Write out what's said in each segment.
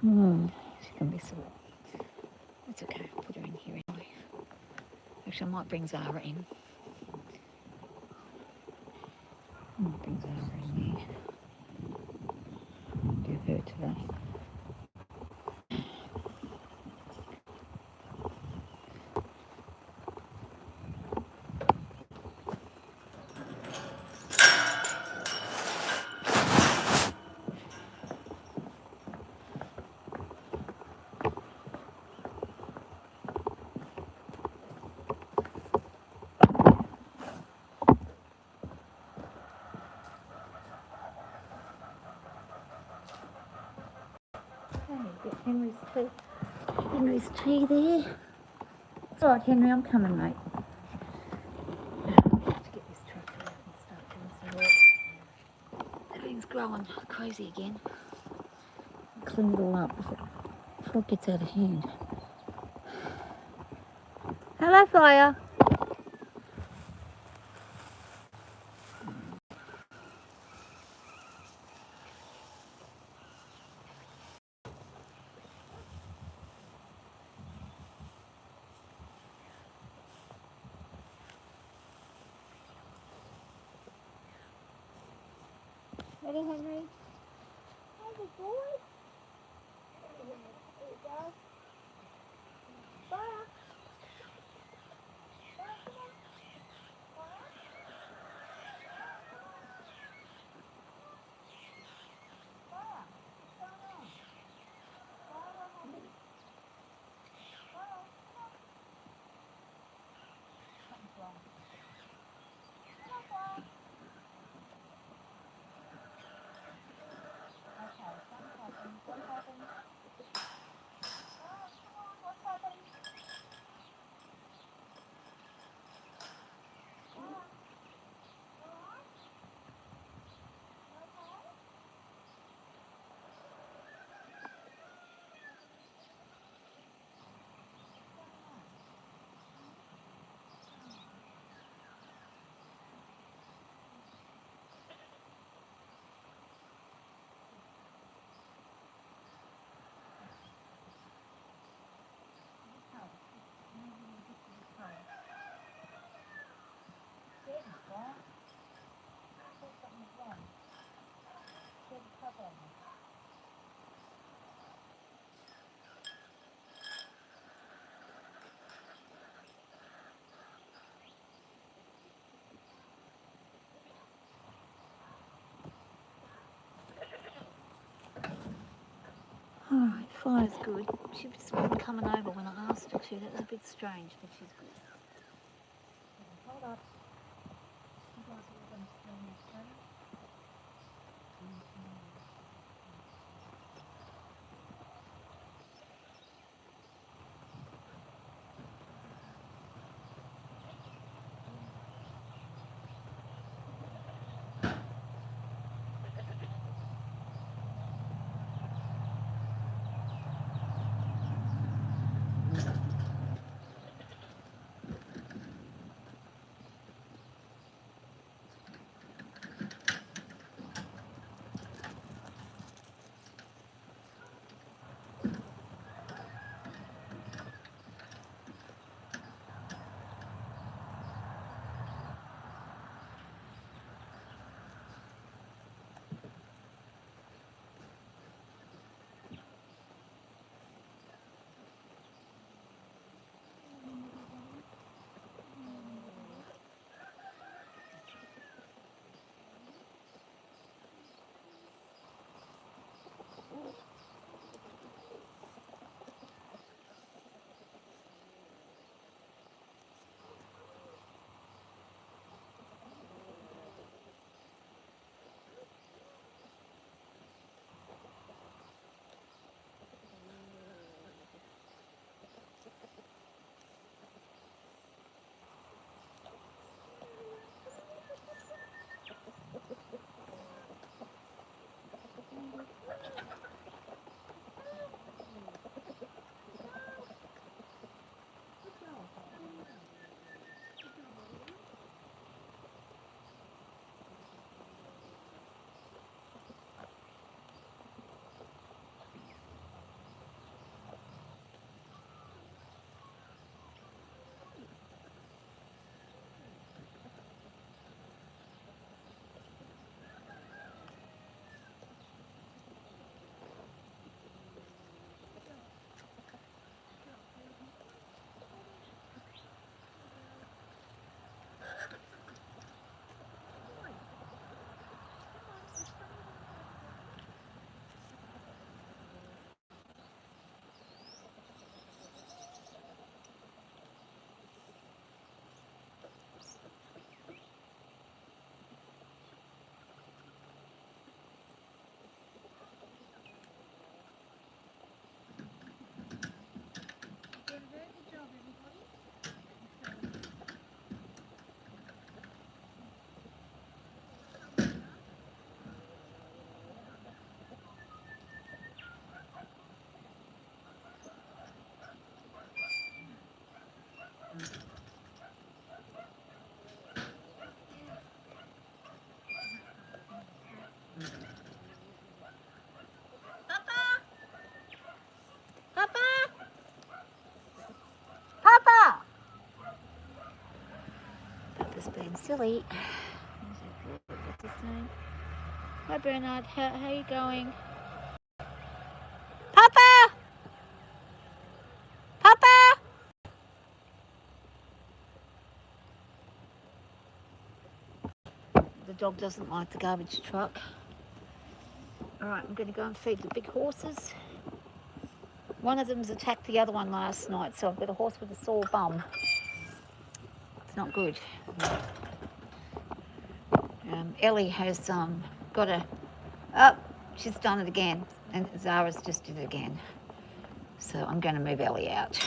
She's going to be sore. It's okay, I'll put her in here anyway. Actually, I might bring Zara in. I might bring Zara in there. Do her today. Get Henry's tea there. It's all right, Henry, I'm coming, mate. Let's get this tractor out and start doing some work. Everything's growing crazy again. Clean it all up before it gets out of hand. Hello, Fire. Ready, Henry? Hi, good boy. There you go. Fire. Fire, come on. Fire. Fire. What's going on? Fire, honey. Fire, come on. Something's wrong. Come on, Fire. Okay, something happened. What happened? Oh, come on, what's happened? Fire. Alright? Okay? Alright, Fire's good. She just wasn't coming over when I asked her to. That was a bit strange, but she's good. Hold up. You guys are going to film this too? Just being silly. What's his name? Hi Bernard, how are you going? Papa! Papa! The dog doesn't like the garbage truck. Alright, I'm going to go and feed the big horses. One of them's attacked the other one last night, so I've got a horse with a sore bum. It's not good. Ellie has got a... Oh, she's done it again. And Zara's just did it again. So I'm going to move Ellie out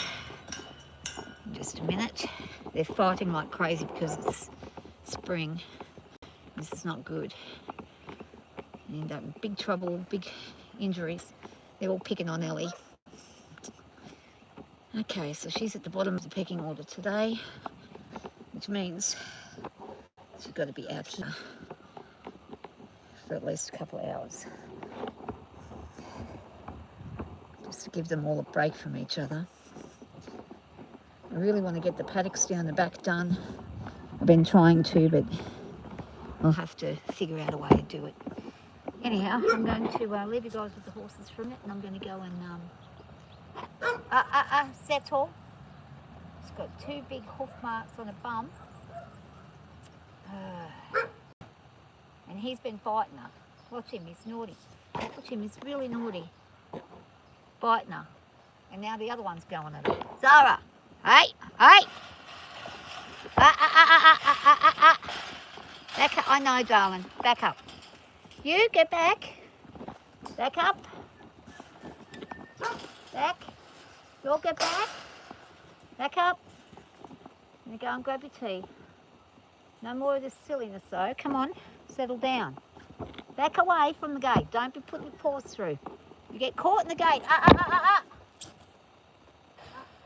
in just a minute. They're fighting like crazy because it's spring. This is not good. You end up in big trouble, big injuries. They're all picking on Ellie. Okay, so she's at the bottom of the pecking order today, which means she's got to be out here for at least a couple of hours. Just to give them all a break from each other. I really want to get the paddocks down the back done. I've been trying to, but I'll have to figure out a way to do it. Anyhow, I'm going to leave you guys with the horses for a minute, and I'm going to go and settle. It's got two big hoof marks on a bum. And he's been biting her. Watch him, he's naughty. Watch him, he's really naughty. Biting her. And now the other one's going at her. Zara! Hey! Hey! Back up. I know, darling. Back up. You, get back. Back up. Back. You'll get back. Back up. I'm going to go and grab your tea. No more of this silliness though. Come on, settle down. Back away from the gate. Don't be putting your paws through. You get caught in the gate.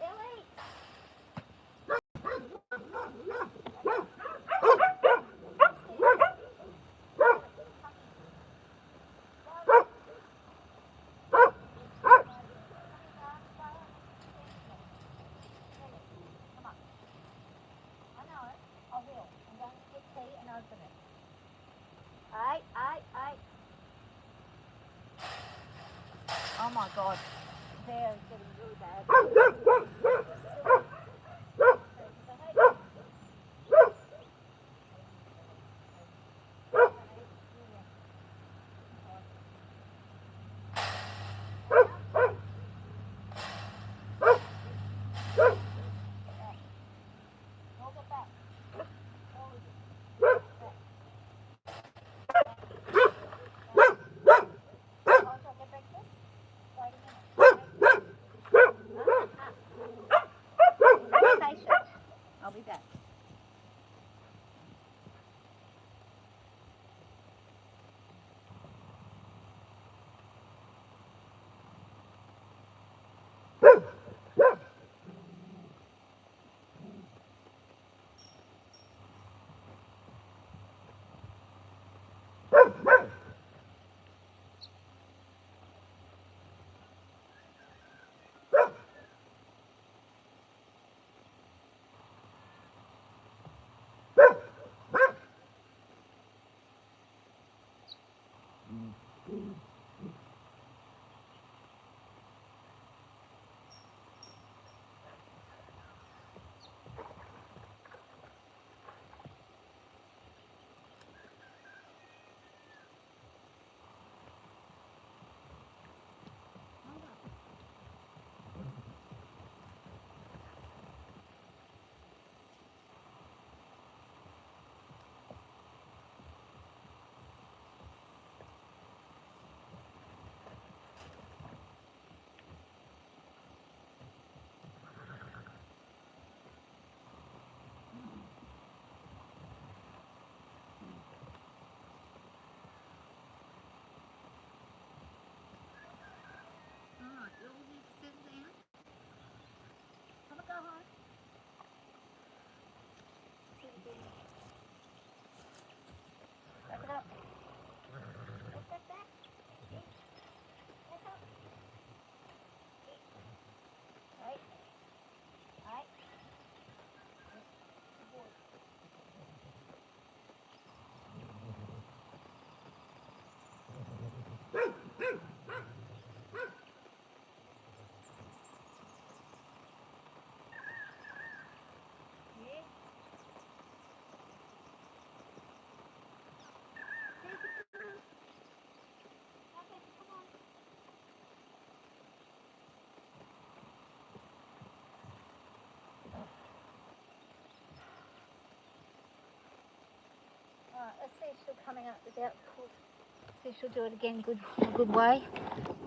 Ellie! Oh my God, they're getting really bad. I'll be back. see she'll coming up without foot. See she'll do it again a good way.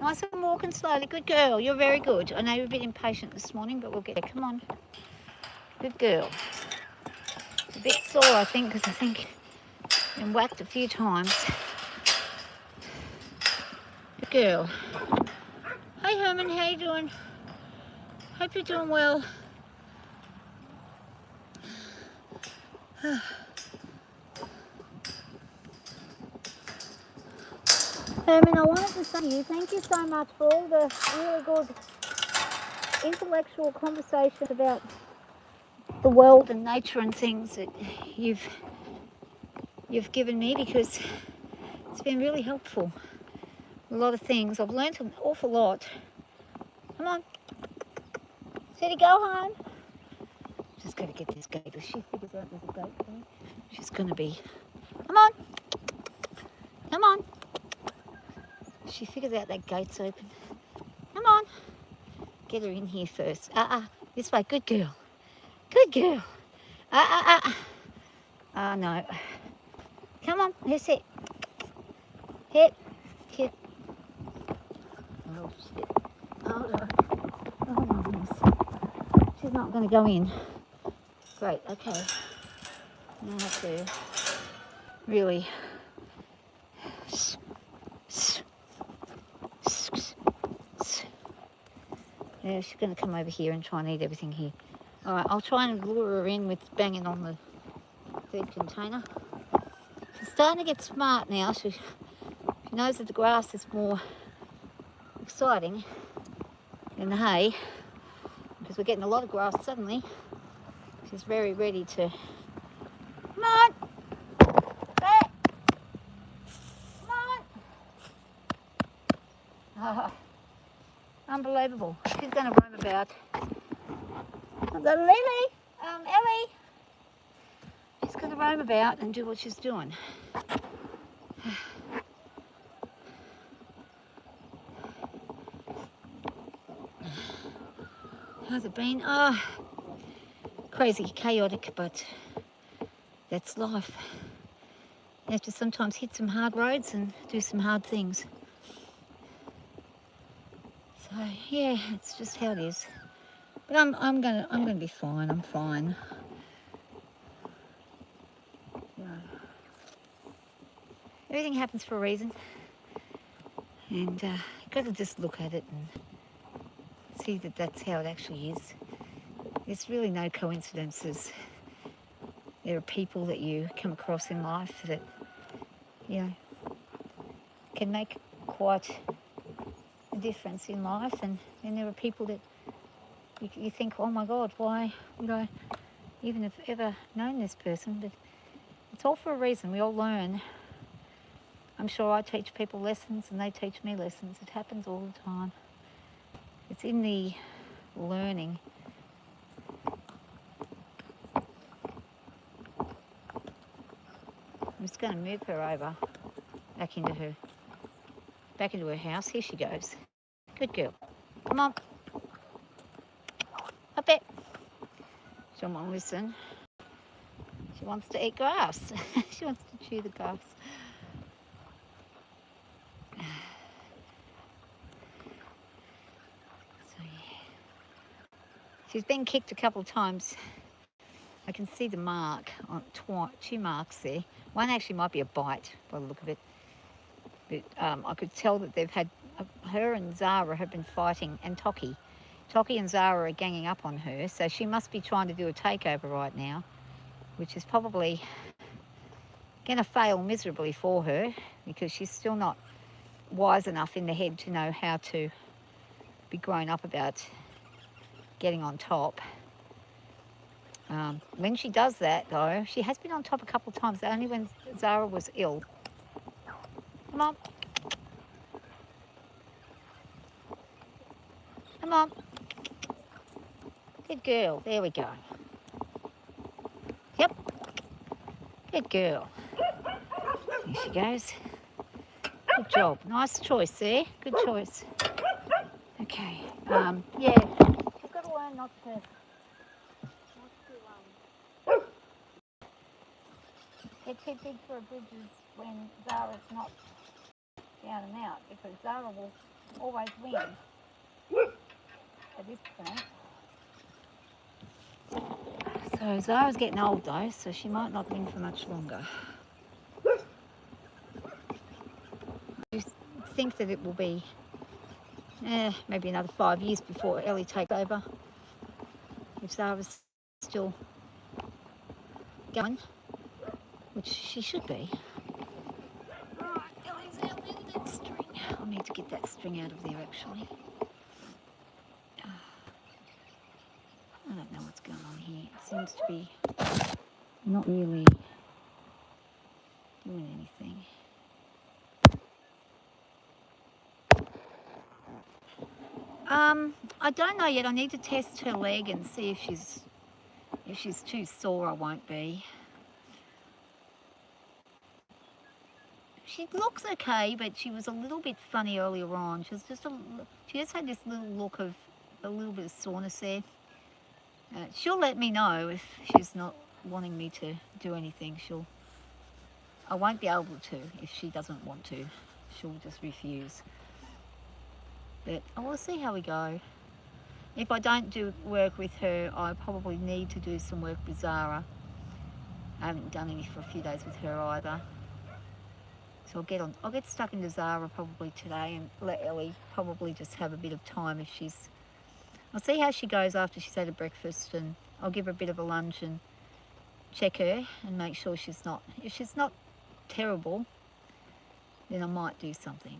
Nice and walking slowly. Good girl. You're very good. I know you're a bit impatient this morning, but we'll get there. Come on. Good girl. It's a bit sore, I think, because I think I've been whacked a few times. Good girl. Hey Herman, how you doing? Hope you're doing well. Herman, I wanted to say to you, thank you so much for all the really good intellectual conversations about the world and nature and things that you've given me, because it's been really helpful. A lot of things. I've learnt an awful lot. Come on. City, go home. Just got to get this gate. If she figures out there's a gate there, she's going to be... Come on. Come on. She figures out that gate's open. Come on. Get her in here first. This way. Good girl. Good girl. No. Come on. Let's hit. Hit. Hit. Oh, shit. Oh, no. Oh, my goodness. She's not going to go in. Great. Okay. Now I have to really... Yeah, she's going to come over here and try and eat everything here. All right, I'll try and lure her in with banging on the third container. She's starting to get smart now. She knows that the grass is more exciting than the hay, because we're getting a lot of grass suddenly. She's very ready to... Come on! Back! Come on! Unbelievable. She's going to roam about. I've got Lily. Ellie. She's going to roam about and do what she's doing. How's it been? Oh, crazy, chaotic, but that's life. You have to sometimes hit some hard roads and do some hard things. So yeah, it's just how it is. But I'm gonna be fine. I'm fine. Yeah. Everything happens for a reason, and you've got to just look at it and see that that's how it actually is. There's really no coincidences. There are people that you come across in life that, you know, can make quite a difference in life, and then there are people that you think, oh my God, why would I even have ever known this person? But it's all for a reason. We all learn. I'm sure I teach people lessons and they teach me lessons. It happens all the time. It's in the learning. I'm just going to move her over back into her house. Here she goes. Good girl. Come on. Up there. She don't want to listen. She wants to eat grass. She wants to chew the grass. So yeah. She's been kicked a couple of times. I can see the mark on two marks there. One actually might be a bite by the look of it. But I could tell that they've had, her and Zara have been fighting, and Toki and Zara are ganging up on her, so she must be trying to do a takeover right now, which is probably going to fail miserably for her, because she's still not wise enough in the head to know how to be grown up about getting on top. When she does that, though, she has been on top a couple of times, only when Zara was ill. Come on. Come on. Good girl. There we go. Yep. Good girl. There she goes. Good job. Nice choice there. Good choice. Okay. Yeah. She's got to learn not to They're too big for bridges when Zara's not down and out, because Zara will always win at this point. So Zara's getting old though, so she might not win for much longer. I think that it will be maybe another 5 years before Ellie takes over. If Zara's still going, which she should be. Right, Ellie's out there with that string. I'll need to get that string out of there actually. I don't know what's going on here. It seems to be not really doing anything. I don't know yet. I need to test her leg and see if she's too sore. I won't be. She looks okay, but she was a little bit funny earlier on. She just had this little look of a little bit of soreness there. She'll let me know if she's not wanting me to do anything. I won't be able to if she doesn't want to. She'll just refuse. But I will see how we go. If I don't do work with her, I probably need to do some work with Zara. I haven't done any for a few days with her either. So I'll get stuck into Zara probably today and let Ellie probably just have a bit of time if she's... I'll see how she goes after she's had a breakfast, and I'll give her a bit of a lunch and check her and make sure she's not... If she's not terrible, then I might do something.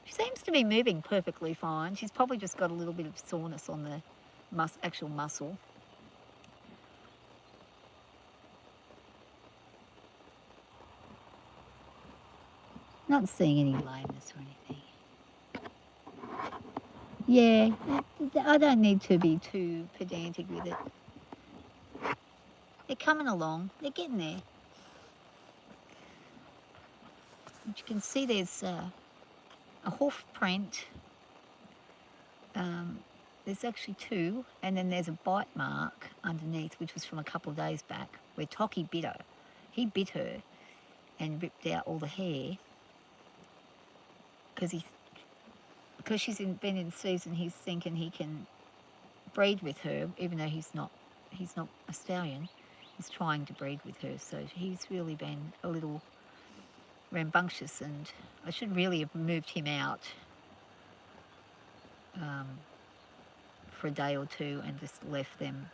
She seems to be moving perfectly fine. She's probably just got a little bit of soreness on the actual muscle. Not seeing any lameness or anything. Yeah, I don't need to be too pedantic with it. They're coming along. They're getting there. As you can see, there's a hoof print. There's actually two, and then there's a bite mark underneath, which was from a couple of days back, where Toki bit her. He bit her and ripped out all the hair because she's been in season. He's thinking he can breed with her, even though he's not a stallion. He's trying to breed with her, so he's really been a little rambunctious, and I should really have moved him out for a day or two and just left them.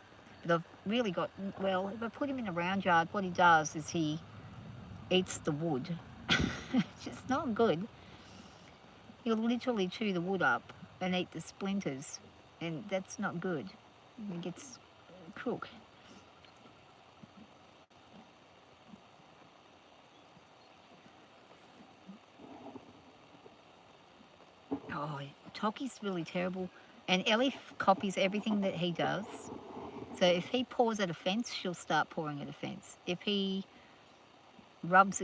But I've really got, well, if I put him in a round yard, what he does is he eats the wood. It's just not good. He'll literally chew the wood up and eat the splinters, and that's not good. He gets crook. Oh, Toki's really terrible. And Ellie copies everything that he does. So if he paws at a fence, she'll start pawing at a fence. If he rubs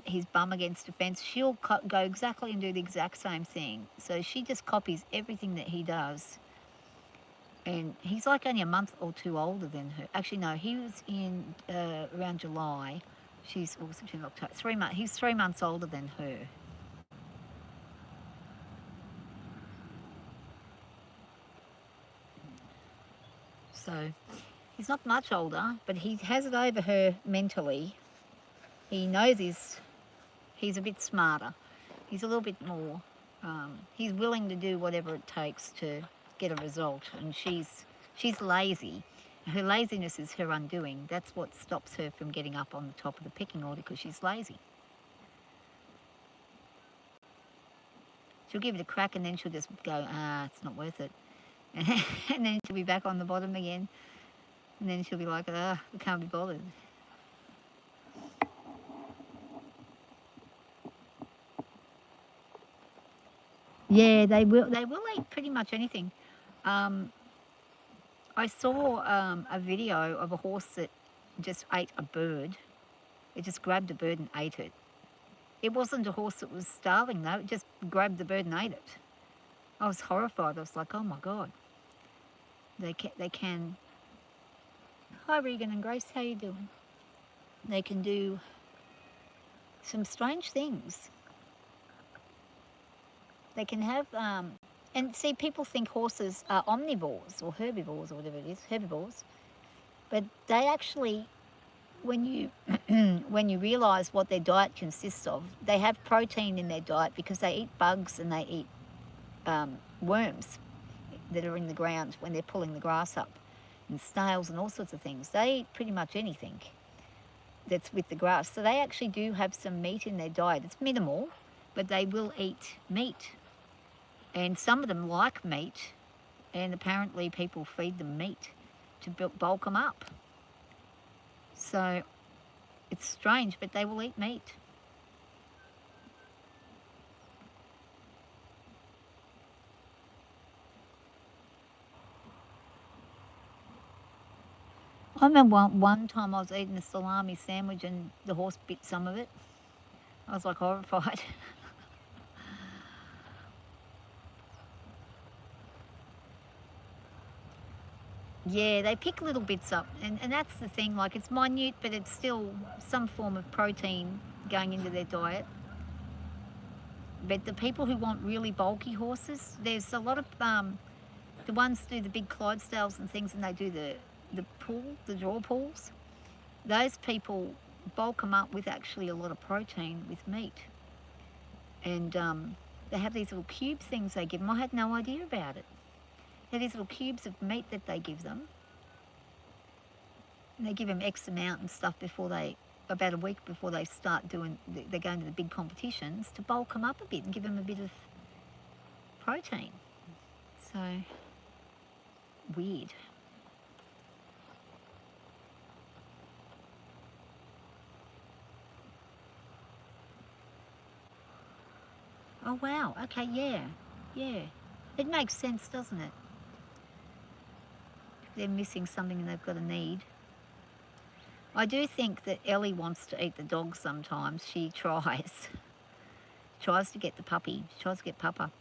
his bum against a fence, she'll go exactly and do the exact same thing. So she just copies everything that he does. And he's like only a month or two older than her. Actually, no, he was in around July. She's September, October. 3 months. He's 3 months older than her. So he's not much older, but he has it over her mentally. He knows he's a bit smarter. He's a little bit more, he's willing to do whatever it takes to get a result. And she's lazy. Her laziness is her undoing. That's what stops her from getting up on the top of the pecking order, because she's lazy. She'll give it a crack and then she'll just go, it's not worth it. And then she'll be back on the bottom again. And then she'll be like, I can't be bothered. Yeah, they will eat pretty much anything. I saw a video of a horse that just ate a bird. It just grabbed a bird and ate it. It wasn't a horse that was starving though. It just grabbed the bird and ate it. I was horrified. I was like, oh my God. They can. Hi Regan and Grace, how you doing? They can do some strange things. They can have, and see, people think horses are omnivores or herbivores or whatever it is, herbivores, but they actually, when you when you realise what their diet consists of, they have protein in their diet because they eat bugs and they eat worms that are in the ground when they're pulling the grass up, and snails and all sorts of things. They eat pretty much anything that's with the grass. So they actually do have some meat in their diet. It's minimal, but they will eat meat. And some of them like meat, and apparently people feed them meat to bulk them up. So it's strange, but they will eat meat. I remember one time I was eating a salami sandwich and the horse bit some of it. I was like horrified. Yeah, they pick little bits up, and that's the thing, like it's minute, but it's still some form of protein going into their diet. But the people who want really bulky horses, there's a lot of, the ones do the big Clydesdales and things, and they do the draw pulls. Those people bulk them up with actually a lot of protein with meat. And they have these little cube things they give them. I had no idea about it. They're these little cubes of meat that they give them. And they give them X amount and stuff about a week before they start they're going to the big competitions, to bulk them up a bit and give them a bit of protein. So, weird. Oh wow, okay, yeah. It makes sense, doesn't it? They're missing something and they've got a need. I do think that Ellie wants to eat the dog sometimes. She tries to get the puppy. She tries to get Papa.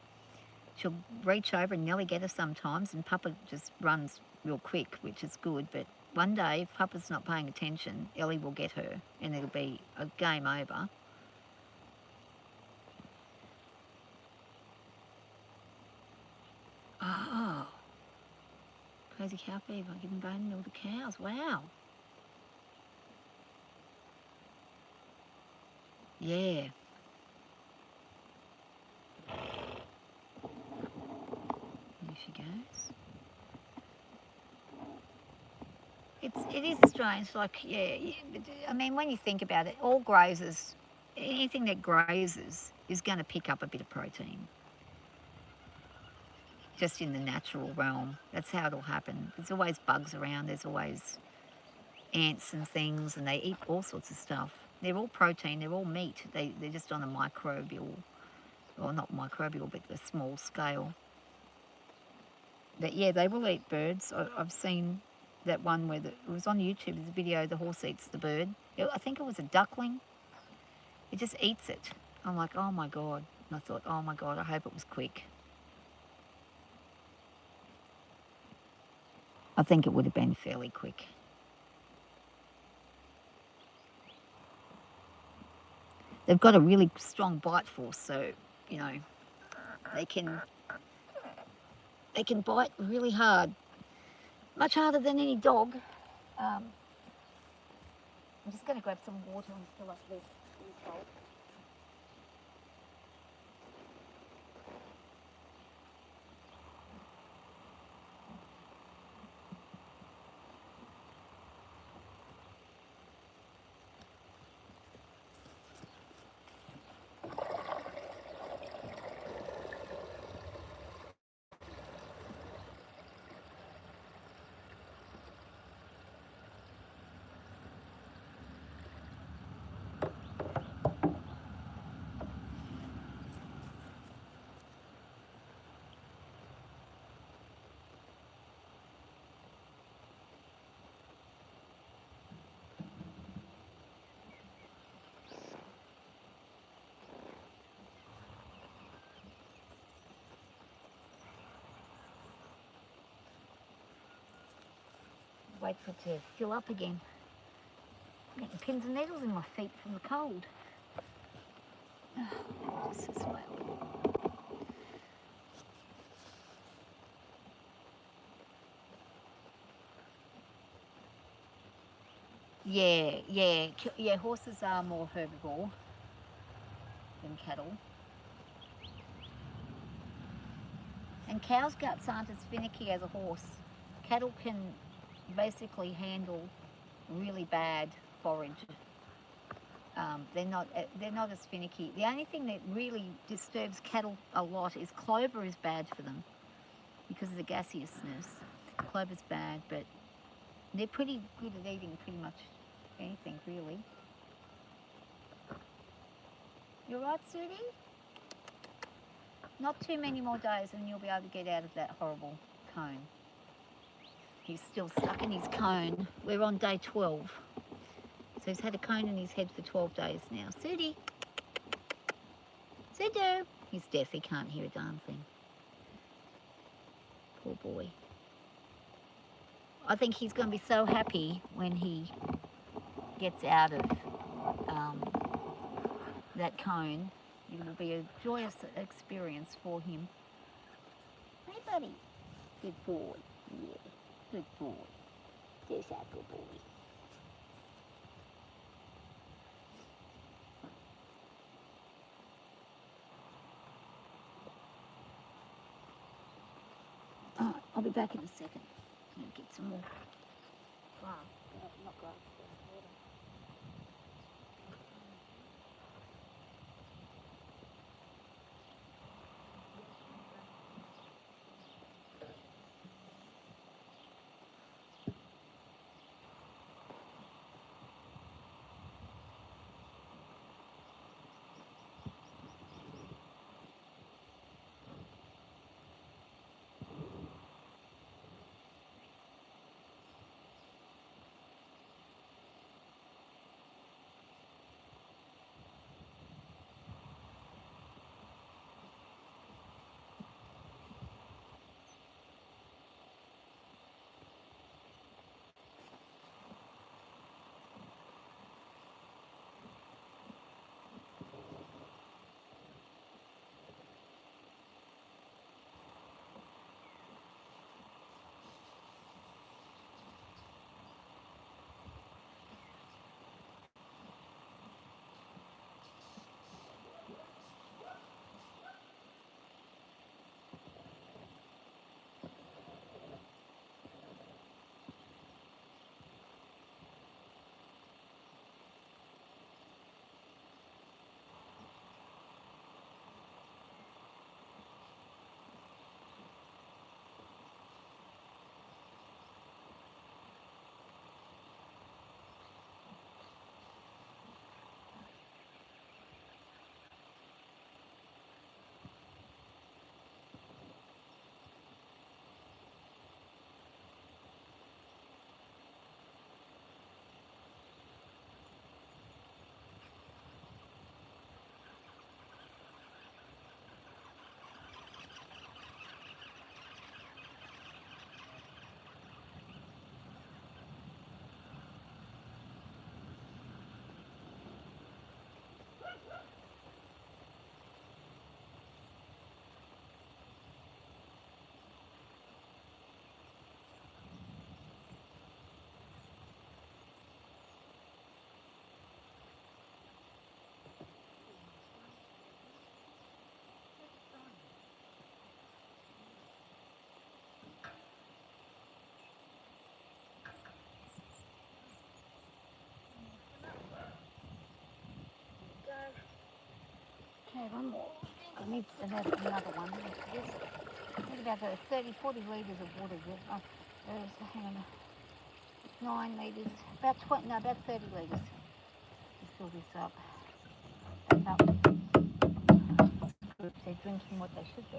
She'll reach over and nearly get her sometimes, and Papa just runs real quick, which is good. But one day, if Papa's not paying attention, Ellie will get her, and it'll be a game over. Oh, crazy cow fever, giving bone meal to cows. Wow. Yeah. There she goes. It is strange, like, yeah, I mean, when you think about it, all grazers, anything that grazes is going to pick up a bit of protein. Just in the natural realm. That's how it'll happen. There's always bugs around, there's always ants and things, and they eat all sorts of stuff. They're all protein, they're all meat. They're just on a microbial, or not microbial, but a small scale. But yeah, they will eat birds. I've seen that one where it was on YouTube, there's a video, the horse eats the bird. I think it was a duckling. It just eats it. I'm like, oh my God. And I thought, oh my God, I hope it was quick. I think it would have been fairly quick. They've got a really strong bite force, so, you know, they can bite really hard. Much harder than any dog. I'm just going to grab some water and fill up this bowl. wait for it to fill up again. I'm getting pins and needles in my feet from the cold. Oh, this is my yeah, horses are more herbivore than cattle. And cow's guts aren't as finicky as a horse. Cattle can basically handle really bad forage. They're not as finicky. The only thing that really disturbs cattle a lot is clover is bad for them because of the gaseousness. Clover's bad, but they're pretty good at eating pretty much anything, really. You right, Sudie? Not too many more days and you'll be able to get out of that horrible cone. He's still stuck in his cone. We're on day 12. So he's had a cone in his head for 12 days now. Sudie! Sudo! He's deaf, he can't hear a darn thing. Poor boy. I think he's going to be so happy when he gets out of that cone. It will be a joyous experience for him. Hey, buddy. Good boy. Yeah, good boy. There's that good boy. Alright, I'll be back in a second. I'm going to get some more. Wow. Not grass. Okay, one more. I need another one. This, I need about 30, 40 litres of water. Hang on. It's 9 litres. About 20, no, about 30 litres. Just fill this up. Back up. Groups, they're drinking what they should be.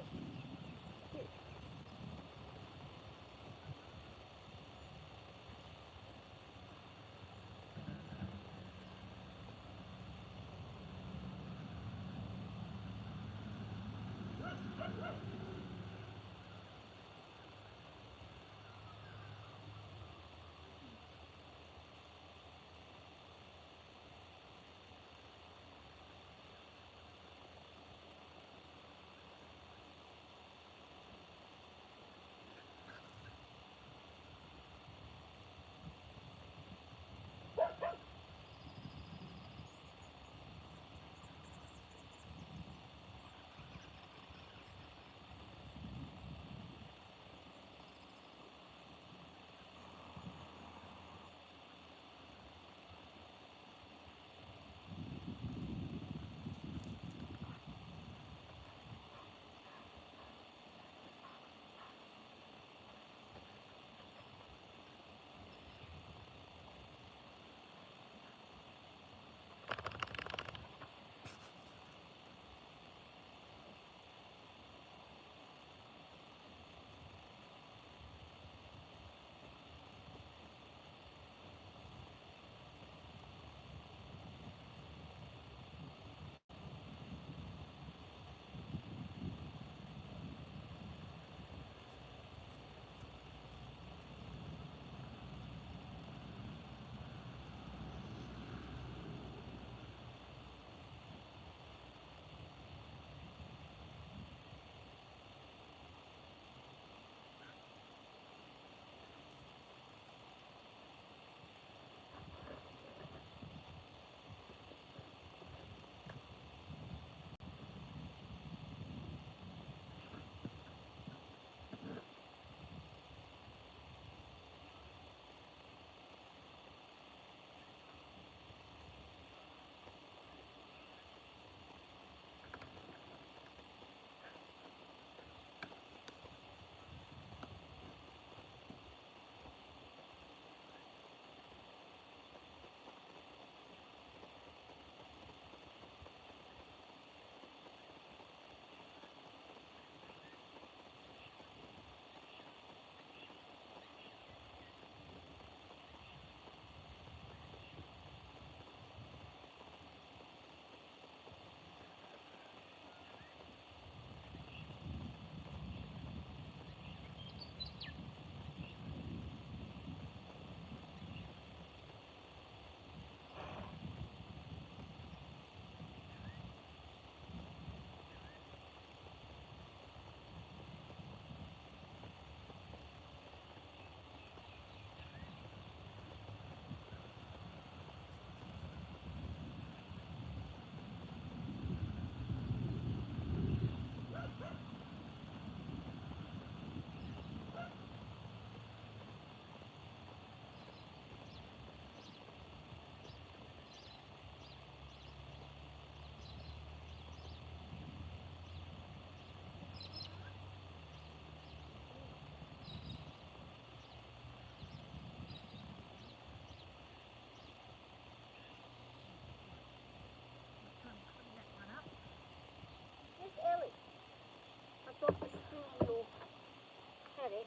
paddock.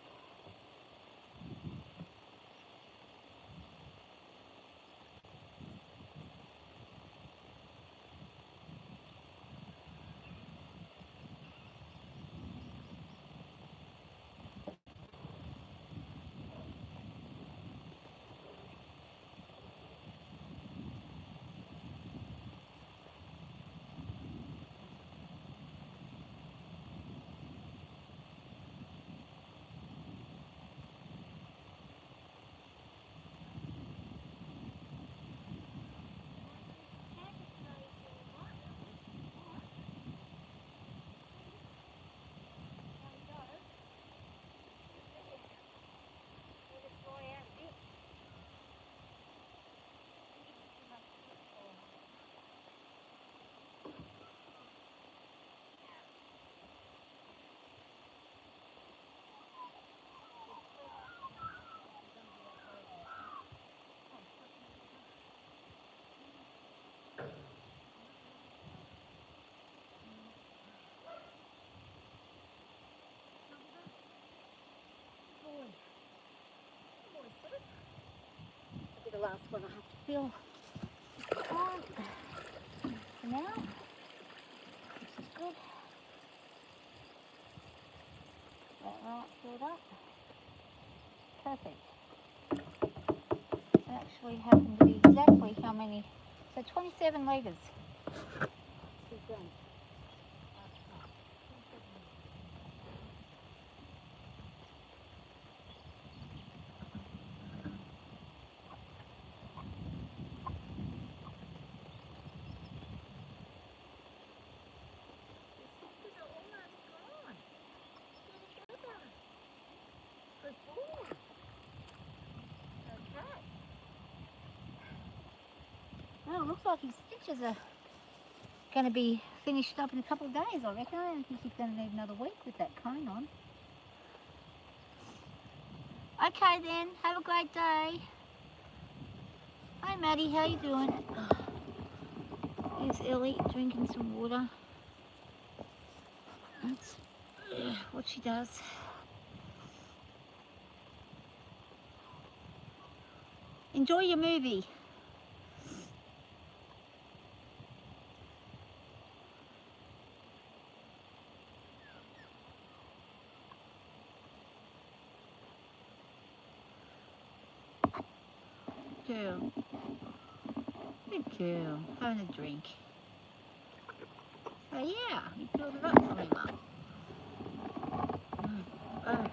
The last one I have to fill on for now, which is good. That right filled up. Perfect. It actually happened to be exactly how many, so 27 litres. Well, it looks like his stitches are going to be finished up in a couple of days, I reckon. I don't think he's going to need another week with that cone on. Okay then, have a great day. Hi Maddie, how you doing? Here's Ellie drinking some water. That's what she does. Enjoy your movie. Girl. Good girl. Having a drink. Oh yeah, you filled it up for me, Mum. Oh.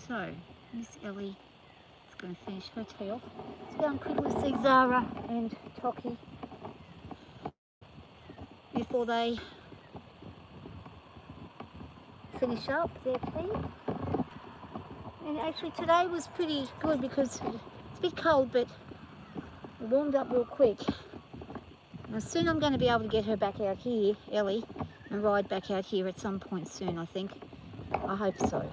So, Miss Ellie is going to finish her tea off. Let's go and quickly see Zara and Toki before they finish up their tea. And actually today was pretty good because it's a bit cold, but it warmed up real quick. Now soon I'm going to be able to get her back out here, Ellie, and ride back out here at some point soon, I think. I hope so.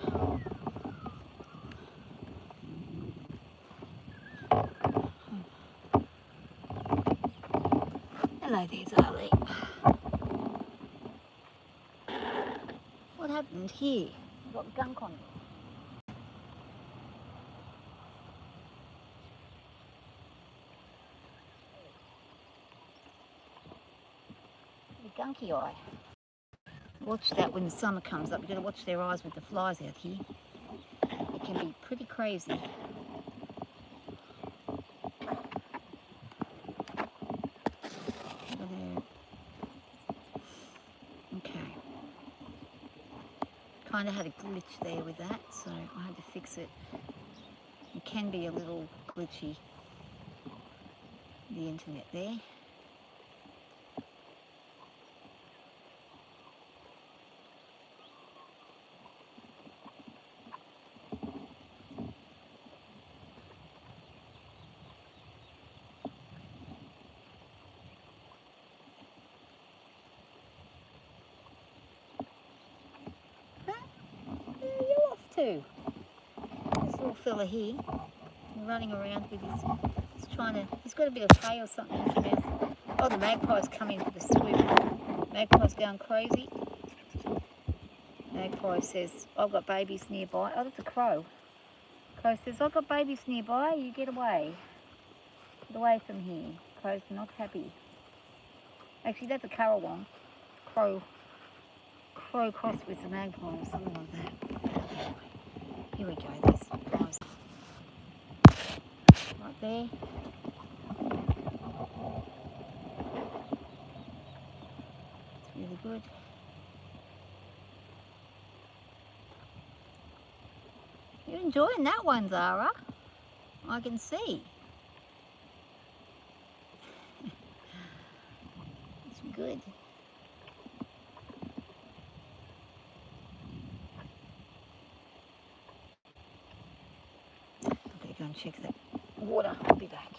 Hello there, Zara. What happened here? You've got gunk on it. The gunky eye. Watch that when the summer comes up. You've got to watch their eyes with the flies out here. It can be pretty crazy. Okay. Kind of had a glitch there with that, so I had to fix it. It can be a little glitchy, the internet there. Too. This little fella here, running around with he's got a bit of hay or something in his mouth. Oh, the magpie's coming for the swim. Magpie's going crazy. Magpie says, I've got babies nearby. Oh, that's a crow. Crow says, I've got babies nearby. You get away. Get away from here. Crow's not happy. Actually, that's a currawong. Crow crossed with a magpie or something like that. Here we go. There's guys right there. It's really good. You're enjoying that one, Zara. I can see. It's good. Okay, go and check that water. I'll be back.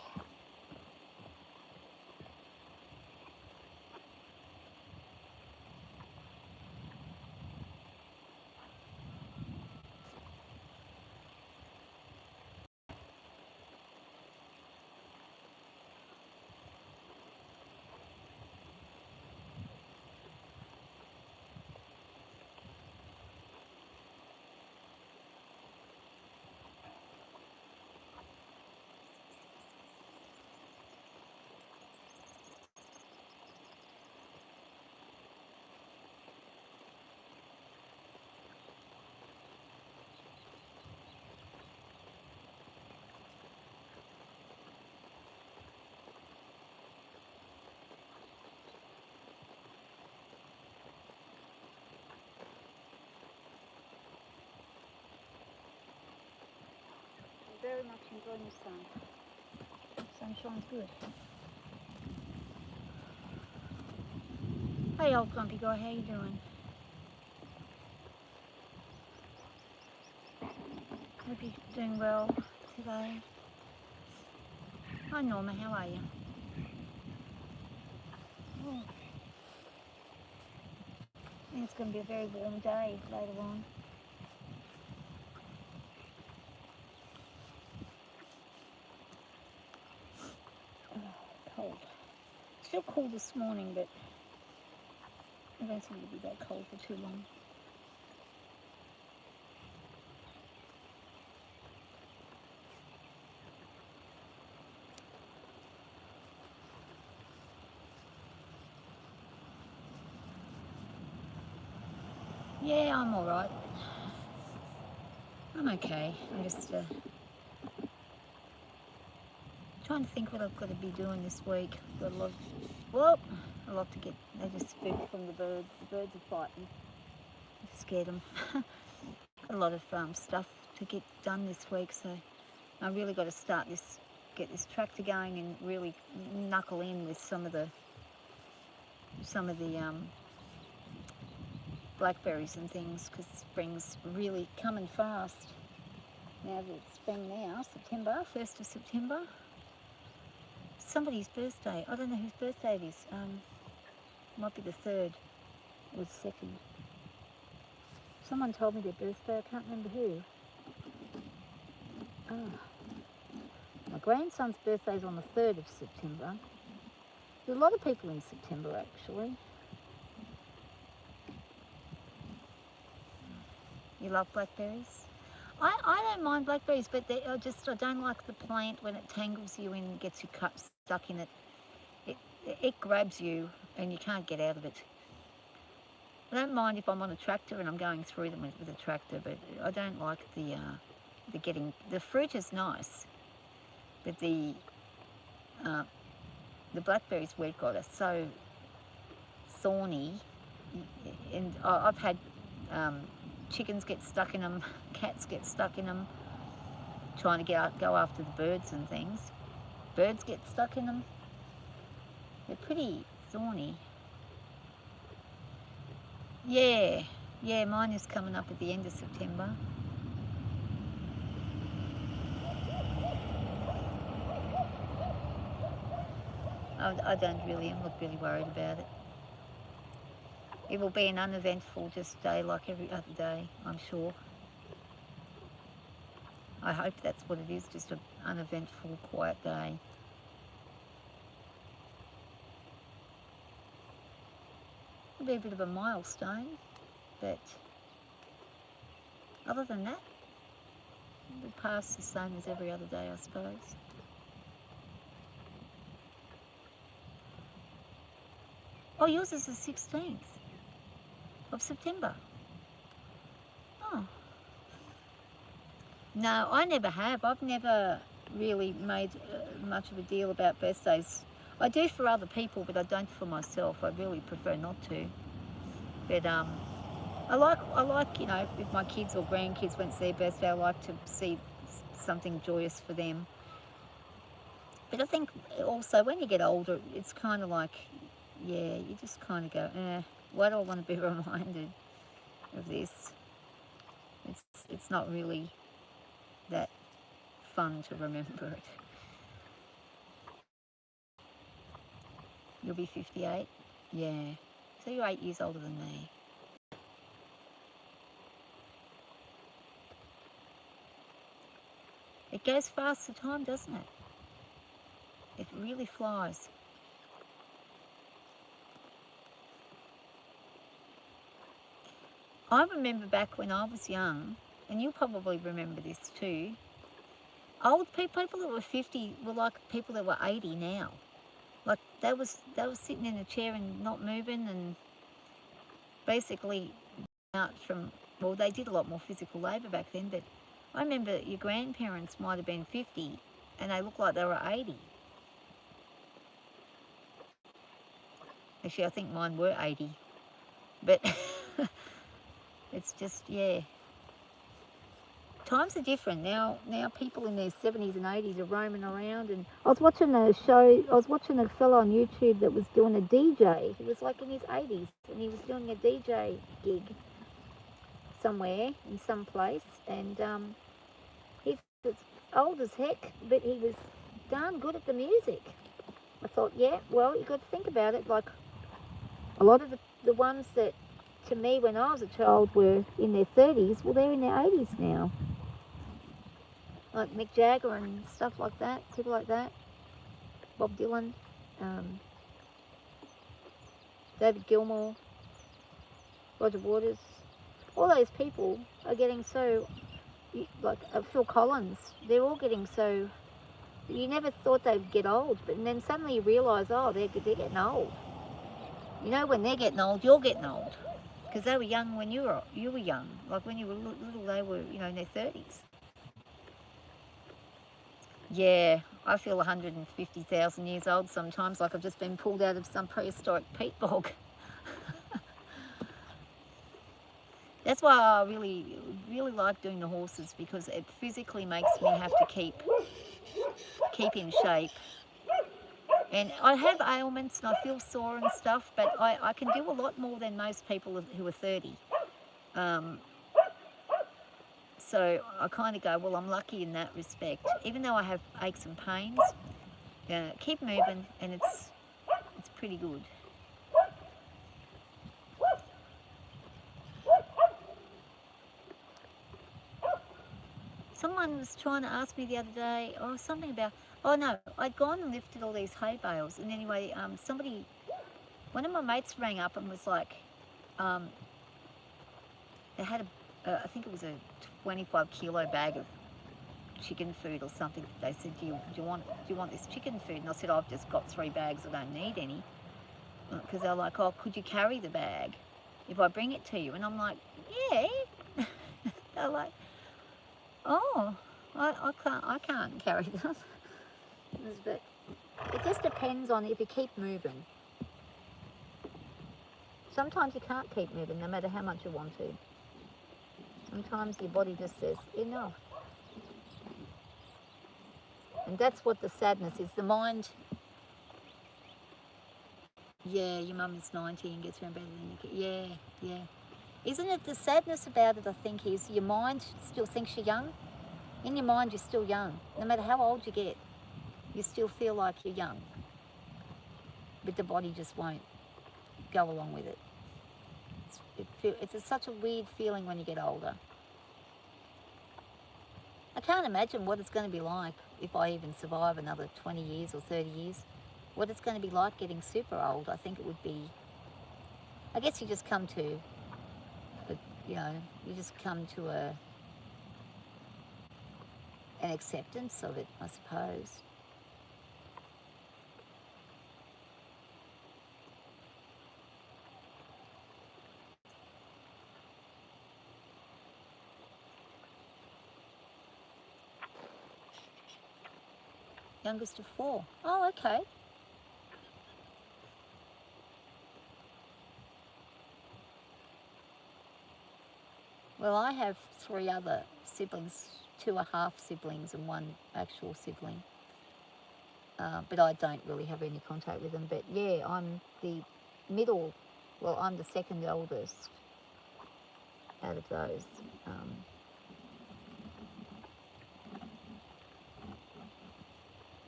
Very much enjoying the sun. Sunshine's good. Hey, old grumpy guy, how you doing? Hope you're doing well today. Hi Norma, how are you? Oh, I think it's going to be a very warm day later on. Cold. Still cold this morning, but I don't think it'll be that cold for too long. Yeah, I'm alright. I'm okay. I'm just trying to think what I've got to be doing this week. Got a lot to get. They just spooked from the birds. The birds are fighting. I scared them. Got a lot of stuff to get done this week, so I really got to get this tractor going and really knuckle in with some of the blackberries and things, because spring's really coming fast. Now that it's spring now, September, 1st of September. Somebody's birthday. I don't know whose birthday it is. Might be the 3rd or 2nd. Someone told me their birthday. I can't remember who. My grandson's birthday is on the 3rd of September. There's a lot of people in September, actually. You love blackberries? I don't mind blackberries, but I don't like the plant when it tangles you and gets you stuck in it. It grabs you and you can't get out of it. I don't mind if I'm on a tractor and I'm going through them with a tractor, but I don't like the fruit is nice, but the blackberries we've got are so thorny, and I've had chickens get stuck in them, cats get stuck in them, trying to go after the birds and things. Birds get stuck in them. They're pretty thorny. Yeah, mine is coming up at the end of September. I'm not really worried about it. It will be an uneventful just day like every other day, I'm sure. I hope that's what it is, just an uneventful, quiet day. It'll be a bit of a milestone, but Other than that, we pass the same as every other day, I suppose. Oh, yours is the 16th of September. Oh. No, I never have. I've never really made much of a deal about birthdays. I do for other people, but I don't for myself. I really prefer not to. But I like, you know, if my kids or grandkids went to their birthday, I like to see something joyous for them. But I think also when you get older, it's kind of like, yeah, you just kind of go, why do I want to be reminded of this? It's not really that fun to remember it. You'll be 58? Yeah. So you're 8 years older than me. It goes fast, the time, doesn't it? It really flies. I remember back when I was young, and you'll probably remember this too, old people that were 50 were like people that were 80 now. Like they were sitting in a chair and not moving, and basically out from, well, they did a lot more physical labour back then, but I remember your grandparents might have been 50 and they looked like they were 80. Actually, I think mine were 80, but it's just, yeah. Times are different now. Now people in their 70s and 80s are roaming around. And I was watching a fellow on YouTube that was doing a DJ. He was like in his 80s and he was doing a DJ gig somewhere in some place, and he's old as heck, but he was darn good at the music. I thought, yeah, well, you got to think about it. Like a lot of the ones that to me when I was a child were in their 30s, well, they're in their 80s now. Like Mick Jagger and stuff like that, people like that, Bob Dylan, David Gilmour, Roger Waters, all those people are getting so, like Phil Collins, they're all getting so, you never thought they'd get old, but then suddenly you realise, oh, they're getting old. You know, when they're getting old, you're getting old. Because they were young when you were young. Like when you were little, they were, you know, in their 30s. Yeah, I feel 150,000 years old sometimes, like I've just been pulled out of some prehistoric peat bog. That's why I really, really like doing the horses, because it physically makes me have to keep in shape. And I have ailments and I feel sore and stuff, but I can do a lot more than most people who are 30. So I kind of go, well, I'm lucky in that respect. Even though I have aches and pains, keep moving, and it's pretty good. Someone was trying to ask me the other day, something about, oh no, I'd gone and lifted all these hay bales, and anyway, one of my mates rang up and was like, they had I think it was a 25 kilo bag of chicken food or something. They said, do you want this chicken food? And I said, I've just got 3 bags, I don't need any. Because they're like, oh, could you carry the bag if I bring it to you? And I'm like, yeah. They're like, oh, I can't carry them. But it just depends on if you keep moving. Sometimes you can't keep moving no matter how much you want to. Sometimes your body just says, enough. And that's what the sadness is. The mind, yeah, your mum's 90 and gets around better than you get. Yeah. Isn't it the sadness about it, I think, is your mind still thinks you're young. In your mind, you're still young. No matter how old you get, you still feel like you're young. But the body just won't go along with it. It's such a weird feeling when you get older. I can't imagine what it's going to be like if I even survive another 20 years or 30 years. What it's going to be like getting super old. I think it would be, I guess you just come to, you just come to an acceptance of it, I suppose. Youngest of 4. Oh, okay. Well, I have 3 other siblings, 2 are half siblings and 1 actual sibling. But I don't really have any contact with them. But yeah, I'm the middle, well, I'm the second eldest out of those.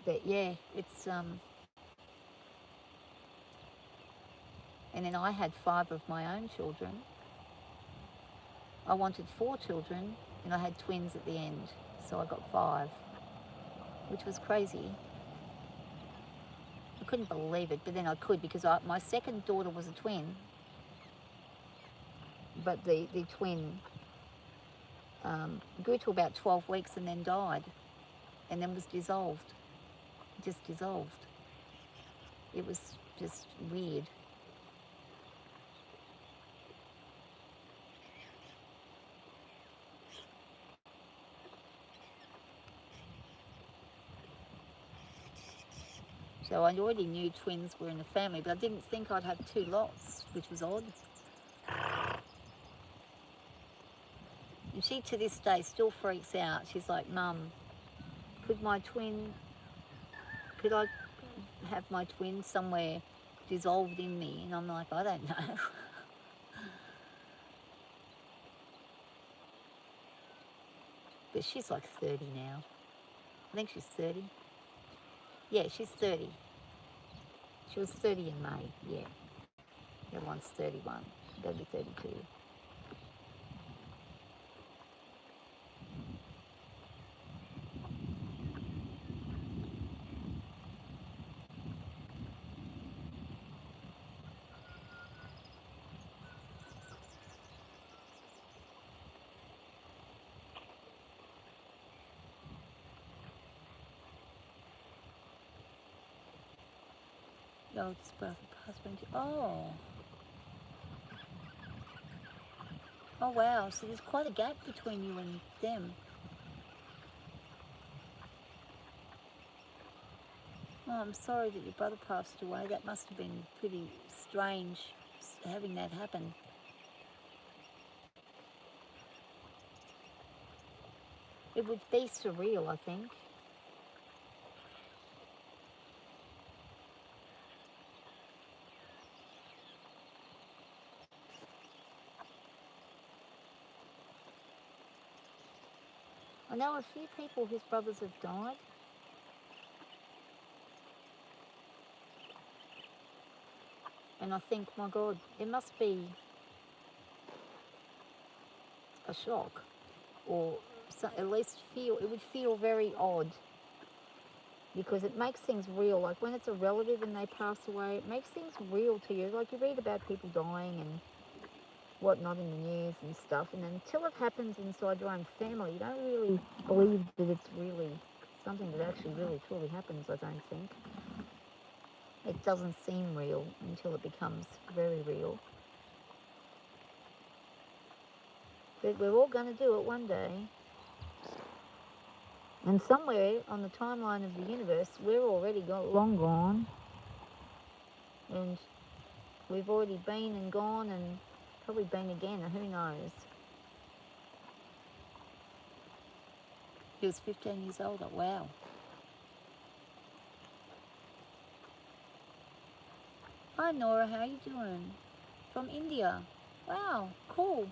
But yeah, it's, and then I had 5 of my own children. I wanted 4 children, and I had twins at the end, so I got 5, which was crazy. I couldn't believe it, but then I could, because my second daughter was a twin, but the twin grew to about 12 weeks and then died, and then was dissolved, just dissolved. It was just weird. So I already knew twins were in the family, but I didn't think I'd have 2 lots, which was odd. And she, to this day, still freaks out. She's like, Mum, could I have my twin somewhere dissolved in me? And I'm like, I don't know. But she's like 30 now. I think she's 30. Yeah, she's 30. She was 30 in May, yeah. The other one's 31. Going to be 32. The oldest brother husband. Oh. Oh, wow. So there's quite a gap between you and them. Oh, I'm sorry that your brother passed away. That must have been pretty strange having that happen. It would be surreal, I think. I know a few people whose brothers have died. And I think, my God, it must be a shock. Or at least it would feel very odd. Because it makes things real. Like when it's a relative and they pass away, it makes things real to you. Like you read about people dying and whatnot in the news and stuff, and until it happens inside your own family, you don't really believe that it's really something that actually really truly happens, I don't think. It doesn't seem real until it becomes very real. But we're all going to do it one day. And somewhere on the timeline of the universe, we're already long gone. And we've already been and gone and probably been again, and who knows. He was 15 years old. Wow. Hi Nora, how you doing? From India. Wow, cool.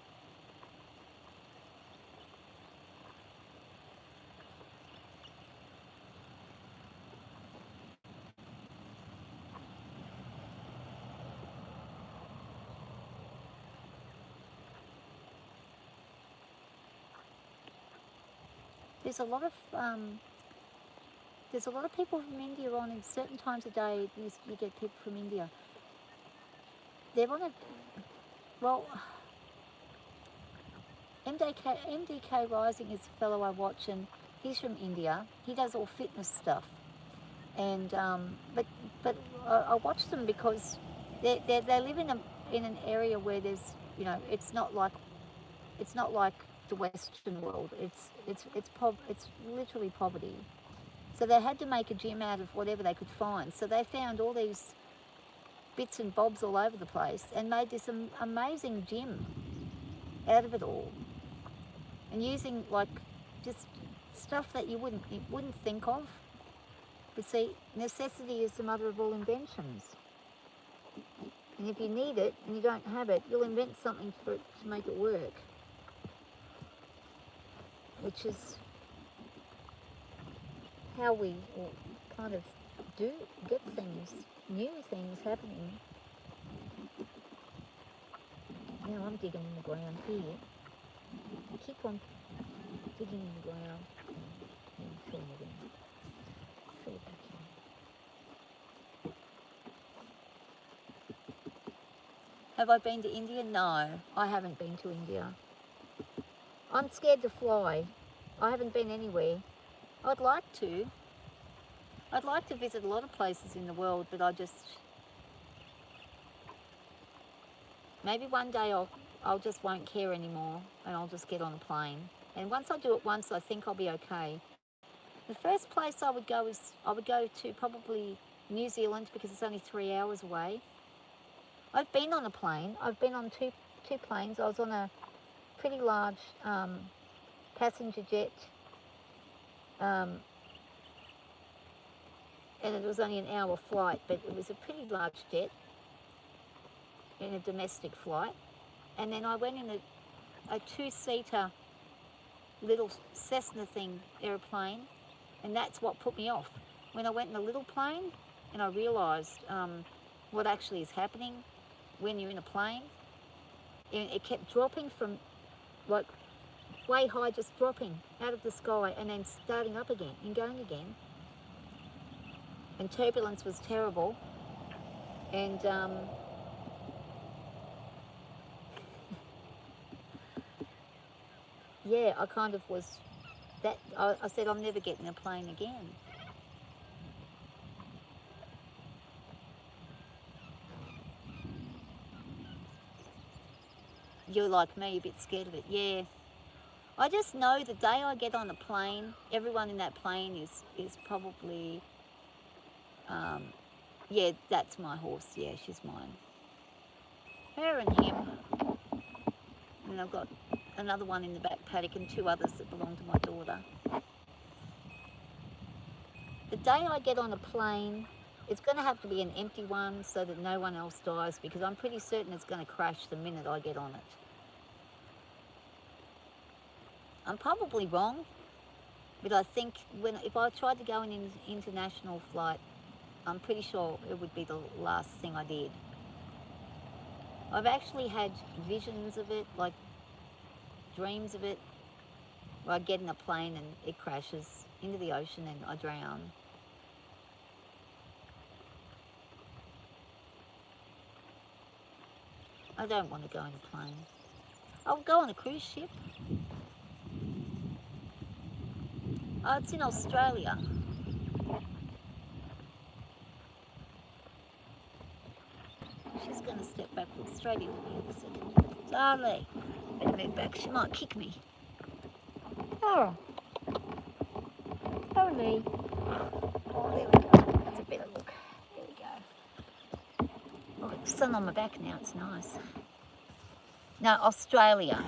There's a lot of people from India on in certain times of day. You get people from India. They're on a, well, MDK Rising is the fellow I watch, and He's from India. He does all fitness stuff. And but I watch them because they live in an area where there's, you know, it's not like the Western world. It's literally poverty. So they had to make a gym out of whatever they could find. So they found all these bits and bobs all over the place and made this amazing gym out of it all. And using like just stuff that you wouldn't think of. But see, necessity is the mother of all inventions. And if you need it and you don't have it, you'll invent something for it to make it work. Which is how we kind of get things, new things happening. Now I'm digging in the ground here. Keep on digging in the ground and filling it in. Fill it back in. Have I been to India? No, I haven't been to India. I'm scared to fly. I haven't been anywhere. I'd like to. I'd like to visit a lot of places in the world, but maybe one day I'll just won't care anymore and I'll just get on a plane. And once I do it once, I think I'll be okay. The first place I would go to probably New Zealand because it's only 3 hours away. I've been on a plane. I've been on two planes. I was on a pretty large passenger jet, and it was only an hour flight, but it was a pretty large jet in a domestic flight. And then I went in a two-seater little Cessna airplane, and that's what put me off. When I went in a little plane and I realised what actually is happening when you're in a plane, and it kept dropping from like way high, just dropping out of the sky and then starting up again and going again. And turbulence was terrible. And yeah, I kind of was that. I said I'm never getting a plane again. You're like me, a bit scared of it. Yeah. I just know the day I get on a plane, everyone in that plane is probably, yeah, that's my horse. Yeah, she's mine. Her and him. And I've got another one in the back paddock and 2 others that belong to my daughter. The day I get on a plane, it's going to have to be an empty one so that no one else dies, because I'm pretty certain it's going to crash the minute I get on it. I'm probably wrong, but I think if I tried to go in an international flight, I'm pretty sure it would be the last thing I did. I've actually had visions of it, like dreams of it, where I get in a plane and it crashes into the ocean and I drown. I don't want to go in a plane. I'll go on a cruise ship. Oh, it's in Australia. She's going to step backwards straight into me in a second. Zara, better move back. She might kick me. Oh. Zara. Oh, there we go. That's a better look. There we go. I've got the sun on my back now. It's nice. No, Australia.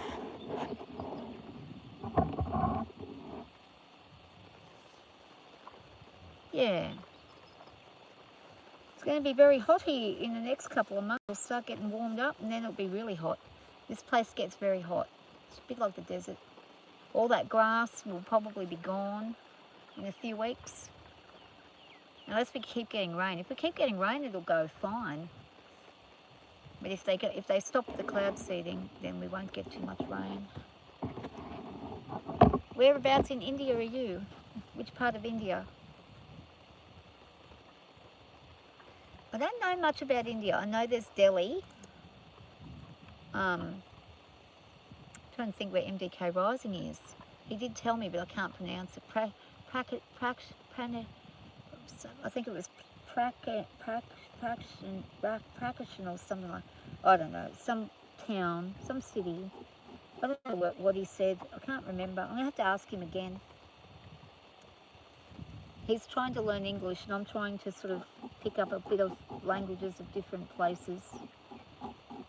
Yeah. It's going to be very hot here in the next couple of months. It'll start getting warmed up and then it'll be really hot. This place gets very hot. It's a bit like the desert. All that grass will probably be gone in a few weeks. Unless we keep getting rain. If we keep getting rain, it'll go fine. But if they stop the cloud seeding, then we won't get too much rain. Whereabouts in India are you? Which part of India? I don't know much about India. I know there's Delhi. Trying to think where MDK Rising is. He did tell me, but I can't pronounce it. I think it was Prakashin or something like. I don't know. Some town, some city. I don't know what he said. I can't remember. I'm gonna have to ask him again. He's trying to learn English, and I'm trying to sort of pick up a bit of languages of different places.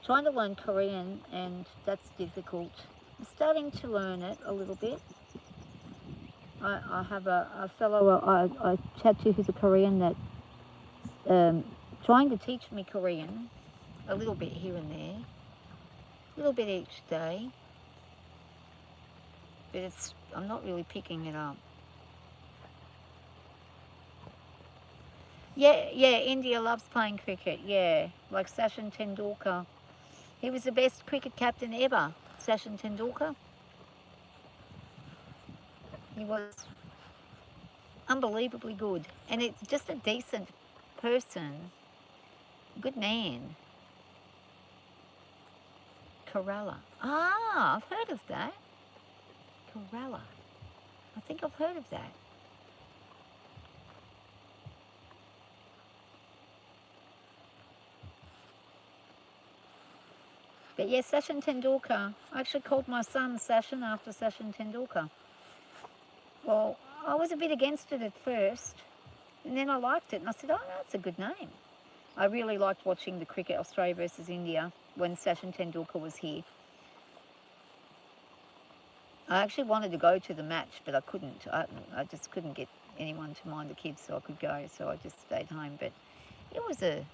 Trying to learn Korean, and that's difficult. I'm starting to learn it a little bit. I have a fellow I chat to who's a Korean that trying to teach me Korean, a little bit here and there, a little bit each day, but I'm not really picking it up. Yeah, India loves playing cricket, yeah, like Sachin Tendulkar. He was the best cricket captain ever, Sachin Tendulkar. He was unbelievably good, and it's just a decent person, good man. Kerala. Ah, I've heard of that. Kerala. I think I've heard of that. But yes, Sachin Tendulkar. I actually called my son Sachin after Sachin Tendulkar. Well, I was a bit against it at first, and then I liked it, and I said, oh, that's a good name. I really liked watching the cricket, Australia versus India, when Sachin Tendulkar was here. I actually wanted to go to the match, but I couldn't. I just couldn't get anyone to mind the kids so I could go, so I just stayed home. But it was good.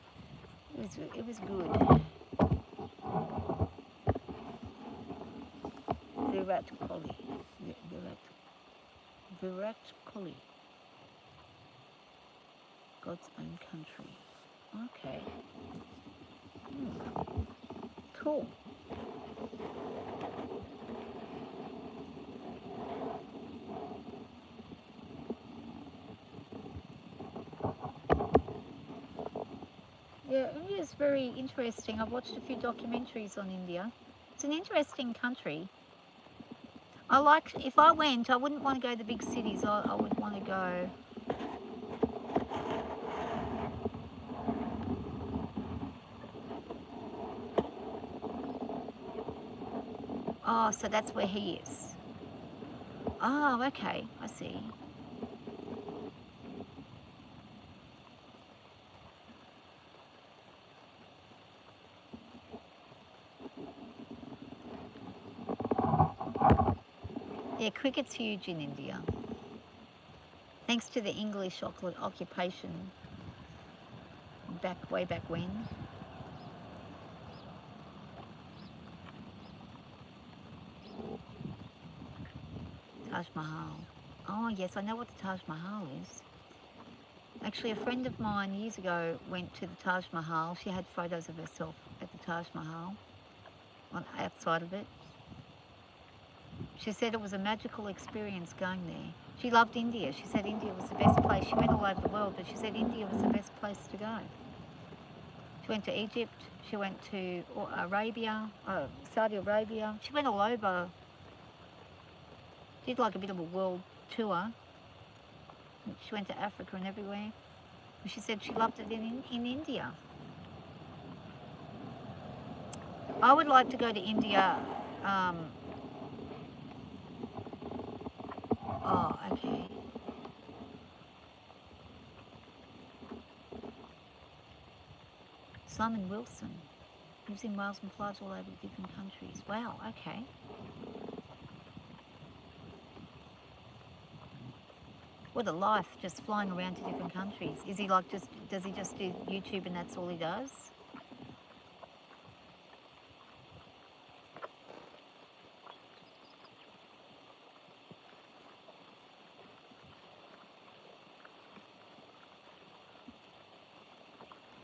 Virat Kohli. Virat Kohli. God's own country. Okay. Cool. Yeah, India is very interesting. I've watched a few documentaries on India. It's an interesting country. If I went, I wouldn't want to go to the big cities. I would want to go. Oh, so that's where he is. Oh, okay, I see. Yeah, cricket's huge in India. Thanks to the English occupation way back when. Taj Mahal. Oh yes, I know what the Taj Mahal is. Actually, a friend of mine years ago went to the Taj Mahal. She had photos of herself at the Taj Mahal, outside of it. She said it was a magical experience going there. She loved India. She said India was the best place. She went all over the world, but she said India was the best place to go. She went to Egypt. She went to Saudi Arabia. She went all over. Did like a bit of a world tour. She went to Africa and everywhere. She said she loved it in India. I would like to go to India. Oh, okay. Simon Wilson lives in Wales and flies all over different countries. Wow, okay. What a life, just flying around to different countries. Is he like does he just do YouTube and that's all he does?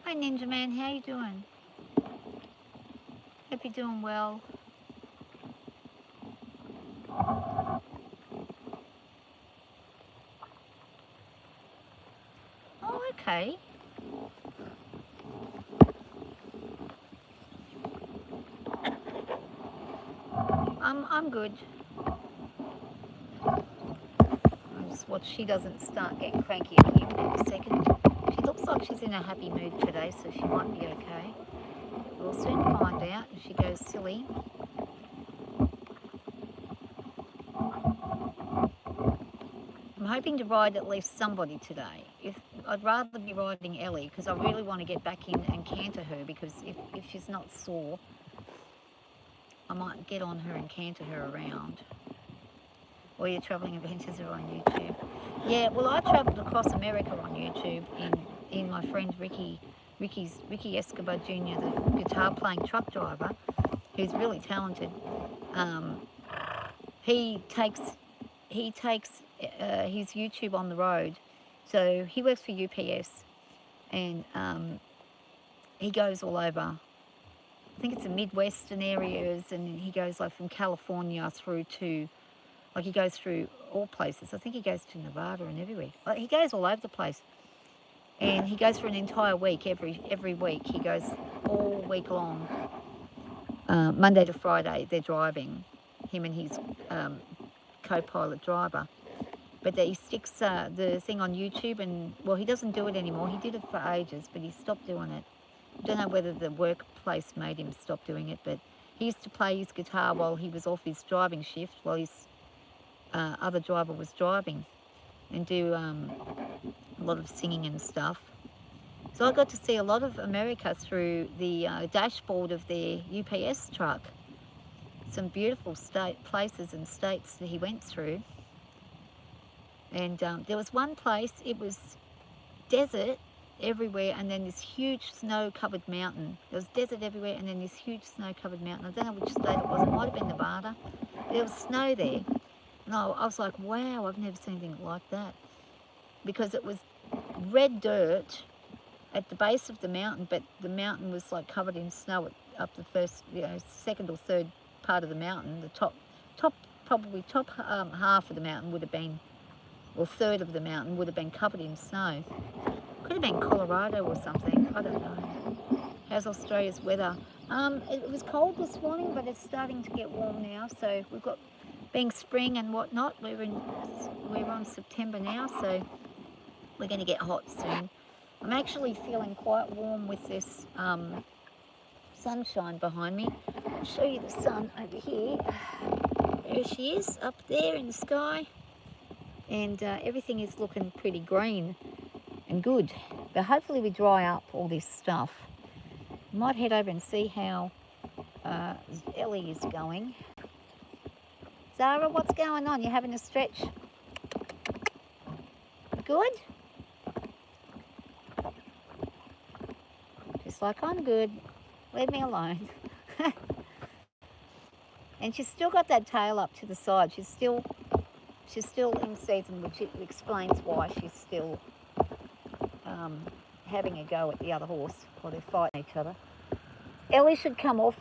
Hi Ninja Man, how you doing? Hope you're doing well. Oh, okay. I'm good. just watch she doesn't start getting cranky at him in a second. She looks like she's in a happy mood today, so she might be okay. We'll soon find out if she goes silly. I'm hoping to ride at least somebody today. I'd rather be riding Ellie because I really want to get back in and canter her, because if she's not sore, I might get on her and canter her around. All your travelling adventures are on YouTube. Yeah, well, I travelled across America on YouTube in my friend Ricky Escobar Jr., the guitar playing truck driver, who's really talented. He takes his YouTube on the road. So he works for UPS, and he goes all over. I think it's the Midwestern areas, and he goes like from California through to, like he goes through all places. I think he goes to Nevada and everywhere. He goes all over the place. And he goes for an entire week, every week. He goes all week long. Monday to Friday, they're driving, him and his co-pilot driver. But he sticks the thing on YouTube, and, well, he doesn't do it anymore. He did it for ages, but he stopped doing it. I don't know whether the workplace made him stop doing it, but he used to play his guitar while he was off his driving shift, while his other driver was driving, and do a lot of singing and stuff. So I got to see a lot of America through the dashboard of their UPS truck. Some beautiful places and states that he went through. And there was one place, it was desert everywhere, and then this huge snow-covered mountain. There was desert everywhere, and then this huge snow-covered mountain. I don't know which state it was. It might have been Nevada. There was snow there. And I was like, wow, I've never seen anything like that. Because it was red dirt at the base of the mountain, but the mountain was like covered in snow up the first, second or third part of the mountain. The top half of the mountain would have been, or third of the mountain would have been covered in snow. Could have been Colorado or something. I don't know. How's Australia's weather? It was cold this morning, but it's starting to get warm now. So we've got, being spring and whatnot, we're on September now, so we're going to get hot soon. I'm actually feeling quite warm with this sunshine behind me. I'll show you the sun over here. There she is, up there in the sky. And everything is looking pretty green and good. But hopefully we dry up all this stuff. Might head over and see how Ellie is going. Zara, what's going on? You having a stretch? Good? Just like, I'm good. Leave me alone. And she's still got that tail up to the side. She's still in season, which explains why she's still having a go at the other horse while they're fighting each other. Ellie should come off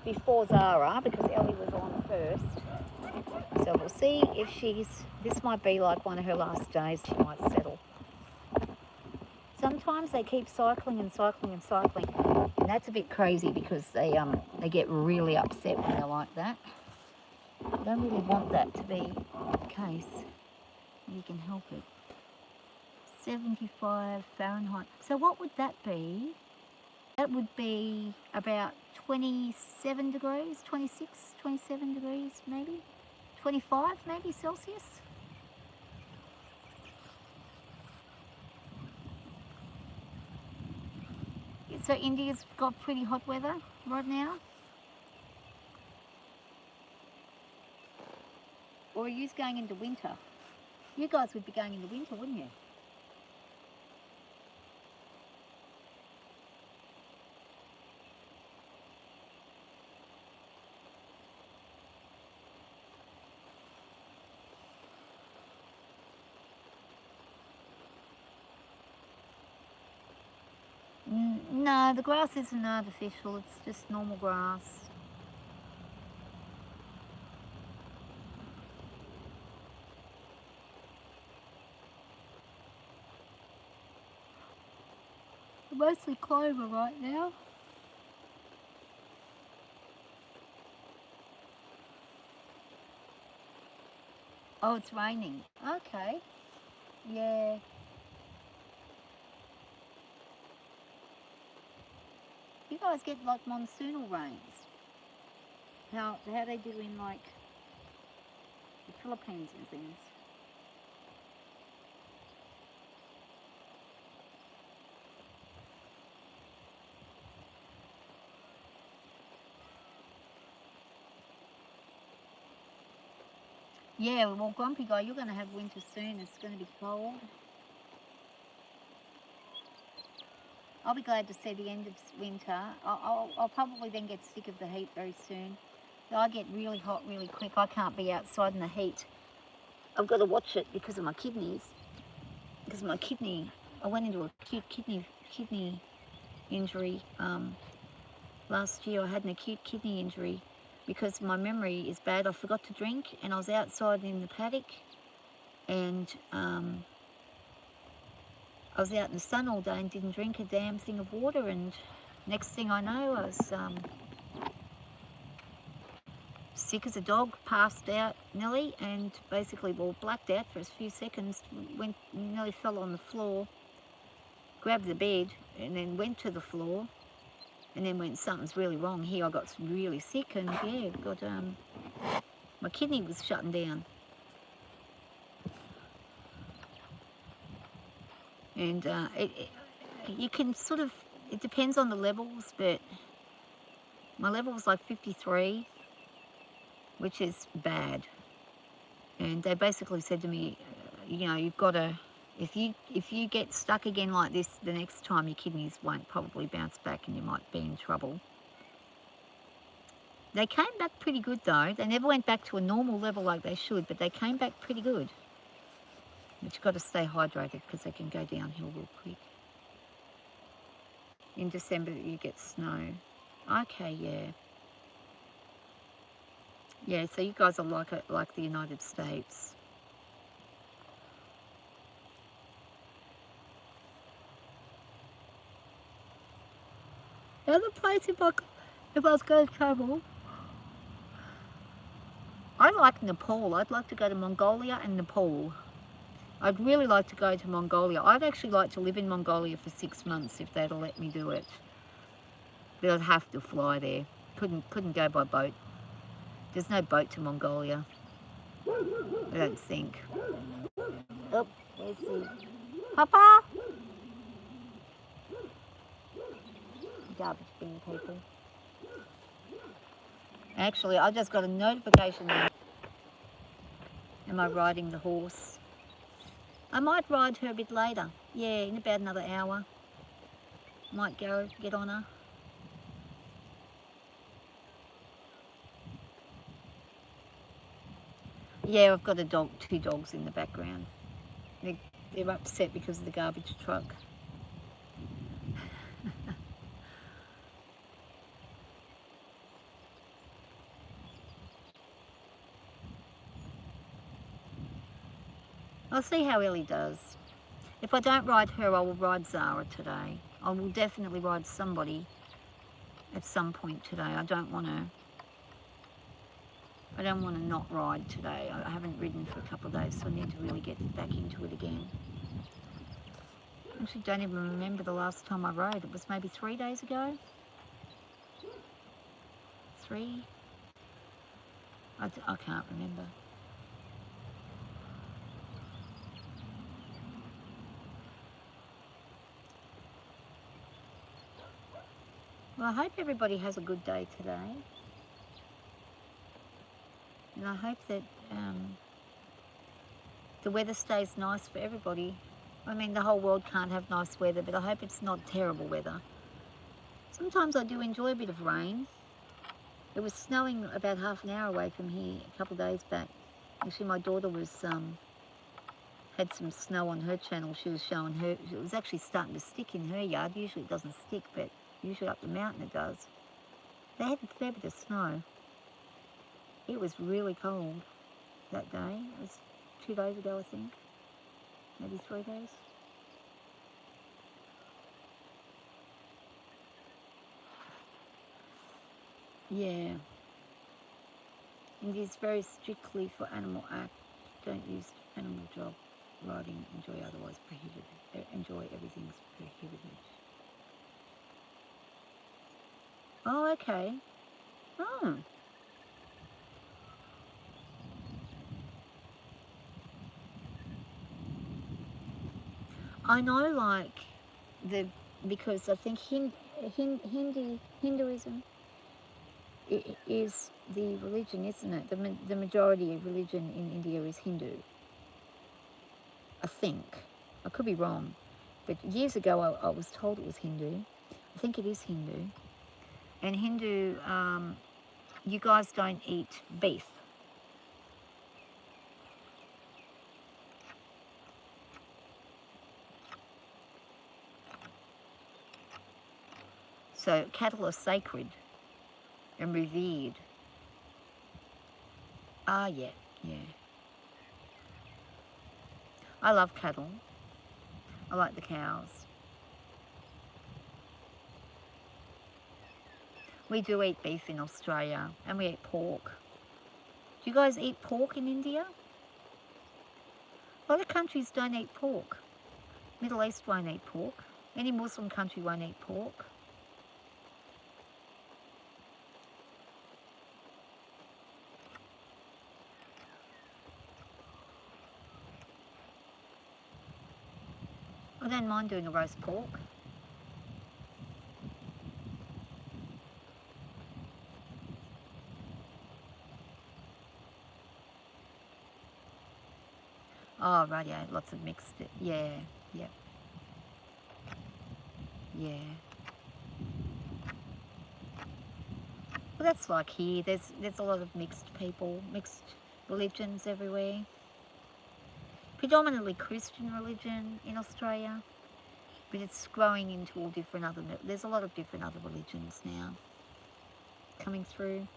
before Zara, because Ellie was on first. So we'll see if this might be like one of her last days. She might settle. Sometimes they keep cycling and cycling and cycling, and that's a bit crazy, because they get really upset when they're like that. I don't really want that to be the case. You can help it. 75 Fahrenheit. So what would that be? That would be about 27 degrees, 26, 27 degrees maybe, 25 maybe Celsius. So India's got pretty hot weather right now. Or are you going into winter? You guys would be going into winter, wouldn't you? No, the grass isn't artificial, it's just normal grass. Mostly clover right now. Oh, it's raining. Okay. Yeah. You guys get like monsoonal rains. How they do in like the Philippines and things. Yeah, well, Grumpy Guy, you're going to have winter soon. It's going to be cold. I'll be glad to see the end of winter. I'll probably then get sick of the heat very soon. I get really hot really quick. I can't be outside in the heat. I've got to watch it because of my kidneys. Because of my kidney, I went into a acute kidney injury last year. I had an acute kidney injury because my memory is bad. I forgot to drink, and I was outside in the paddock, and I was out in the sun all day and didn't drink a damn thing of water, and next thing I know, I was sick as a dog, passed out nearly, and basically, well, blacked out for a few seconds, nearly fell on the floor, grabbed the bed, and then went to the floor, and then went, something's really wrong here. I got really sick, and yeah, got my kidney was shutting down. And you can sort of, it depends on the levels, but my level was like 53, which is bad. And they basically said to me, you know, you've got to, if you get stuck again like this, the next time your kidneys won't probably bounce back and you might be in trouble. They came back pretty good though. They never went back to a normal level like they should, but they came back pretty good. But you've got to stay hydrated because they can go downhill real quick. In December you get snow. Okay, yeah. Yeah, so you guys are like the United States. The other place, if I was going to travel, I like Nepal. I'd like to go to Mongolia and Nepal. I'd really like to go to Mongolia. I'd actually like to live in Mongolia for 6 months if they'd let me do it. But I'd have to fly there. Couldn't go by boat. There's no boat to Mongolia, I don't think. Oh, there's the Papa! Garbage bin people. Actually, I just got a notification now. Am I riding the horse? I might ride her a bit later. Yeah, in about another hour. Might go get on her. Yeah, I've got a dog, 2 dogs in the background. They're upset because of the garbage truck. I'll see how Ellie does. If I don't ride her, I will ride Zara today. I will definitely ride somebody at some point today. I don't want to not ride today. I haven't ridden for a couple of days, so I need to really get back into it again. I actually don't even remember the last time I rode. It was maybe 3 days ago. 3? I can't remember. Well, I hope everybody has a good day today. And I hope that the weather stays nice for everybody. I mean, the whole world can't have nice weather, but I hope it's not terrible weather. Sometimes I do enjoy a bit of rain. It was snowing about half an hour away from here a couple of days back. Actually, my daughter was had some snow on her channel. She was showing her. It was actually starting to stick in her yard. Usually it doesn't stick, but usually up the mountain it does. They had a fair bit of snow. It was really cold that day. It was 2 days ago, I think. Maybe 3 days. Yeah. It is very strictly for Animal Act don't use depend on the job, writing, enjoy otherwise prohibited. Enjoy everything's prohibited. Oh, okay. Oh. I know, like, because I think Hinduism is the religion, isn't it? The majority of religion in India is Hindu. I think. I could be wrong. But years ago I was told it was Hindu. I think it is Hindu. And Hindu, you guys don't eat beef. So cattle are sacred and revered. Ah, yeah. I love cattle. I like the cows. We do eat beef in Australia, and we eat pork. Do you guys eat pork in India? A lot of countries don't eat pork. Middle East won't eat pork. Any Muslim country won't eat pork. I don't mind doing a roast pork. Oh, right, yeah, lots of mixed, yeah. Well, that's like here. There's a lot of mixed people, mixed religions everywhere. Predominantly Christian religion in Australia, but it's growing into all different other. There's a lot of different other religions now coming through.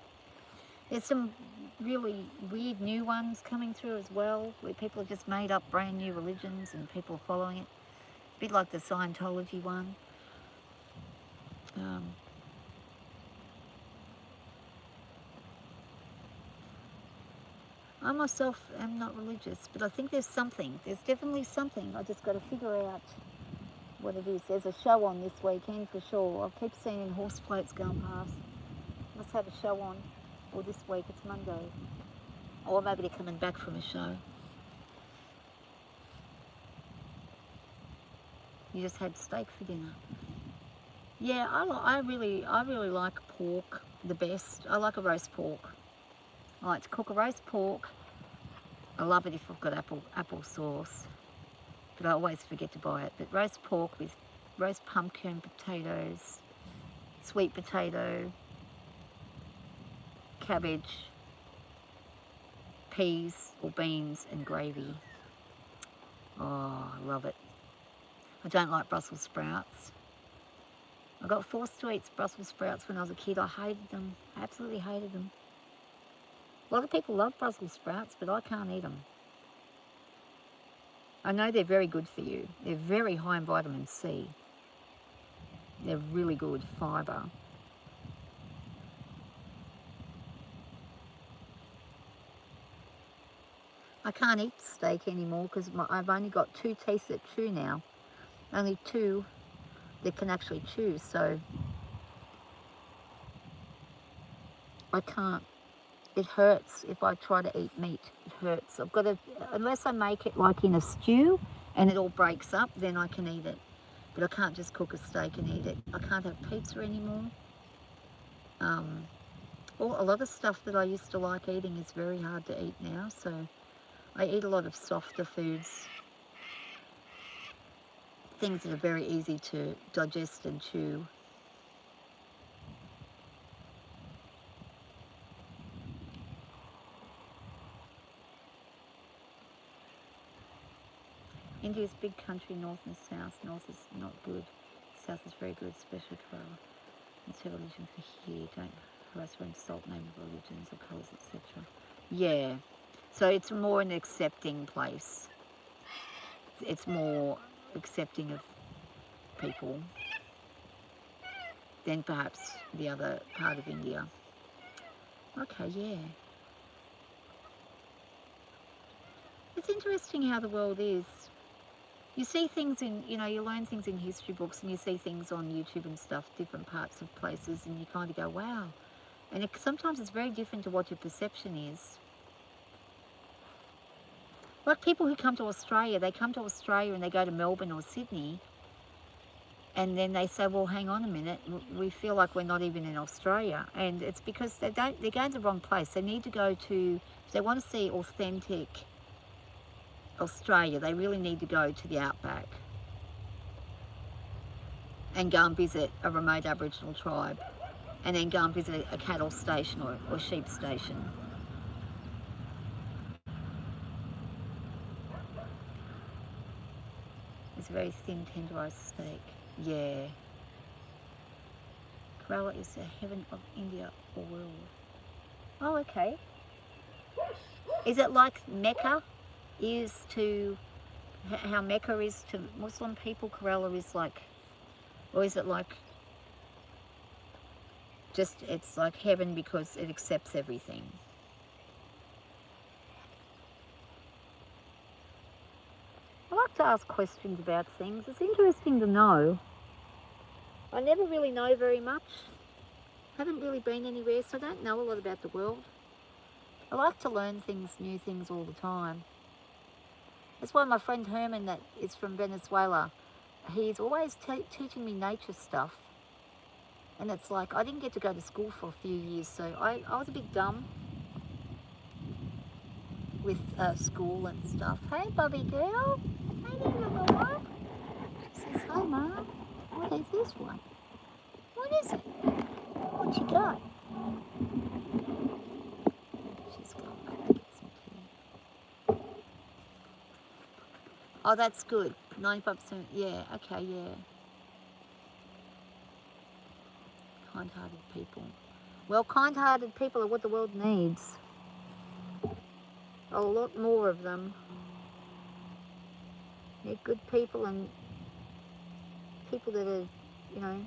There's some really weird new ones coming through as well, where people have just made up brand new religions and people are following it. A bit like the Scientology one. I myself am not religious, but I think there's something. There's definitely something. I just got to figure out what it is. There's a show on this weekend for sure. I keep seeing horse floats going past. Must have a show on. Or this week, it's Monday. Or maybe they're coming back from a show. You just had steak for dinner. Yeah, I really like pork the best. I like a roast pork. I like to cook a roast pork. I love it if I've got apple sauce, but I always forget to buy it. But roast pork with roast pumpkin, potatoes, sweet potato, cabbage, peas or beans and gravy. Oh, I love it. I don't like Brussels sprouts. I got forced to eat Brussels sprouts when I was a kid. I hated them. I absolutely hated them. A lot of people love Brussels sprouts, but I can't eat them. I know they're very good for you. They're very high in vitamin C. They're really good fibre. I can't eat steak anymore because I've only got 2 teeth that chew now. Only 2 that can actually chew, so I can't. It hurts if I try to eat meat. It hurts. I've got to, unless I make it like in a stew and it all breaks up, then I can eat it. But I can't just cook a steak and eat it. I can't have pizza anymore. A lot of stuff that I used to like eating is very hard to eat now, so I eat a lot of softer foods. Things that are very easy to digest and chew. India's big country, north and south. North is not good. South is very good, especially for religion for here. Don't harass or insult name of religions or colours, etc. Yeah. So it's more an accepting place. It's more accepting of people than perhaps the other part of India. Okay, yeah. it's interesting how the world is. You see things in, you know, you learn things in history books, and you see things on YouTube and stuff, different parts of places, and you kind of go, wow. And sometimes it's very different to what your perception is. Like people who come to Australia, they come to Australia and they go to Melbourne or Sydney, and then they say, well, hang on a minute, we feel like we're not even in Australia. And it's because they're going to the wrong place. They need to go to, if they want to see authentic Australia, they really need to go to the outback and go and visit a remote Aboriginal tribe, and then go and visit a cattle station or sheep station. It's a very thin, tenderized steak. Yeah. Kerala is the heaven of India or world. Oh, okay. Is it like Mecca is to, how Mecca is to Muslim people, Kerala is like, or is it like, just, it's like heaven because it accepts everything? I like to ask questions about things. It's interesting to know. I never really know very much. Haven't really been anywhere, so I don't know a lot about the world. I like to learn things, new things all the time. That's why my friend Herman, that is from Venezuela, he's always teaching me nature stuff. And it's like, I didn't get to go to school for a few years, so I was a bit dumb with school and stuff. Hey, Bobby girl. Hey there, little one. She says, hi, Mum. What is this one? What is it? What you got? She's gone back to get some tea. Oh, that's good. 95%. Yeah, okay, yeah. Kind-hearted people. Well, kind-hearted people are what the world needs. A lot more of them. They're good people, and people that are, you know,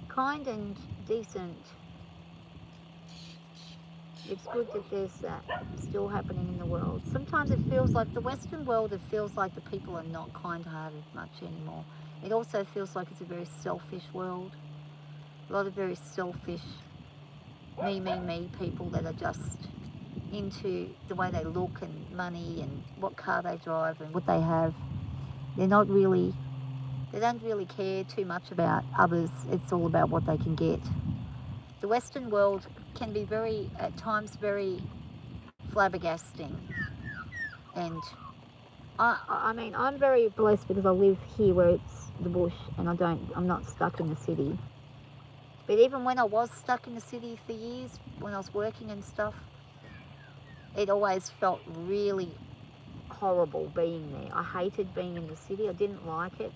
kind and decent. It's good that there's that still happening in the world. Sometimes it feels like the Western world, it feels like the people are not kind-hearted much anymore. It also feels like it's a very selfish world. A lot of very selfish, me people that are just into the way they look and money and what car they drive and what they have. They're not really, they don't really care too much about others. It's all about what they can get. The Western world can be very, at times, very flabbergasting. And I mean, I'm very blessed because I live here where it's the bush, and I'm not stuck in the city. But even when I was stuck in the city for years, when I was working and stuff, it always felt really horrible being there. I hated being in the city. I didn't like it.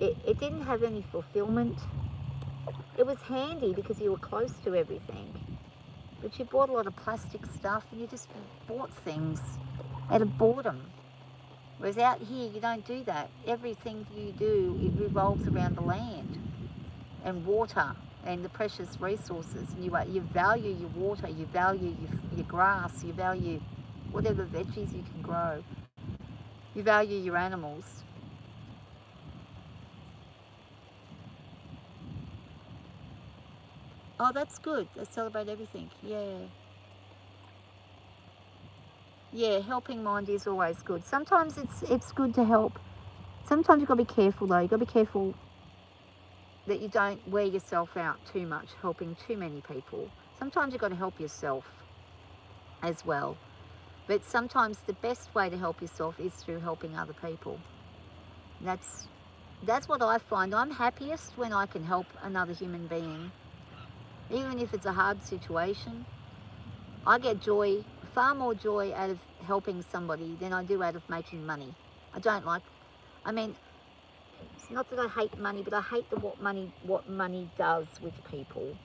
It didn't have any fulfillment. It was handy because you were close to everything. But you bought a lot of plastic stuff, and you just bought things out of boredom. Whereas out here, you don't do that. Everything you do, it revolves around the land and water and the precious resources. And you value your water, you value your grass, you value whatever veggies you can grow. You value your animals. Oh, that's good. They celebrate everything. Yeah. Yeah, helping mind is always good. Sometimes it's good to help. Sometimes you've got to be careful though. You've got to be careful that you don't wear yourself out too much, helping too many people. Sometimes you've got to help yourself as well. But sometimes the best way to help yourself is through helping other people. That's what I find. I'm happiest when I can help another human being. Even if it's a hard situation, I get joy, far more joy out of helping somebody than I do out of making money. I mean, it's not that I hate money, but I hate what money does with people.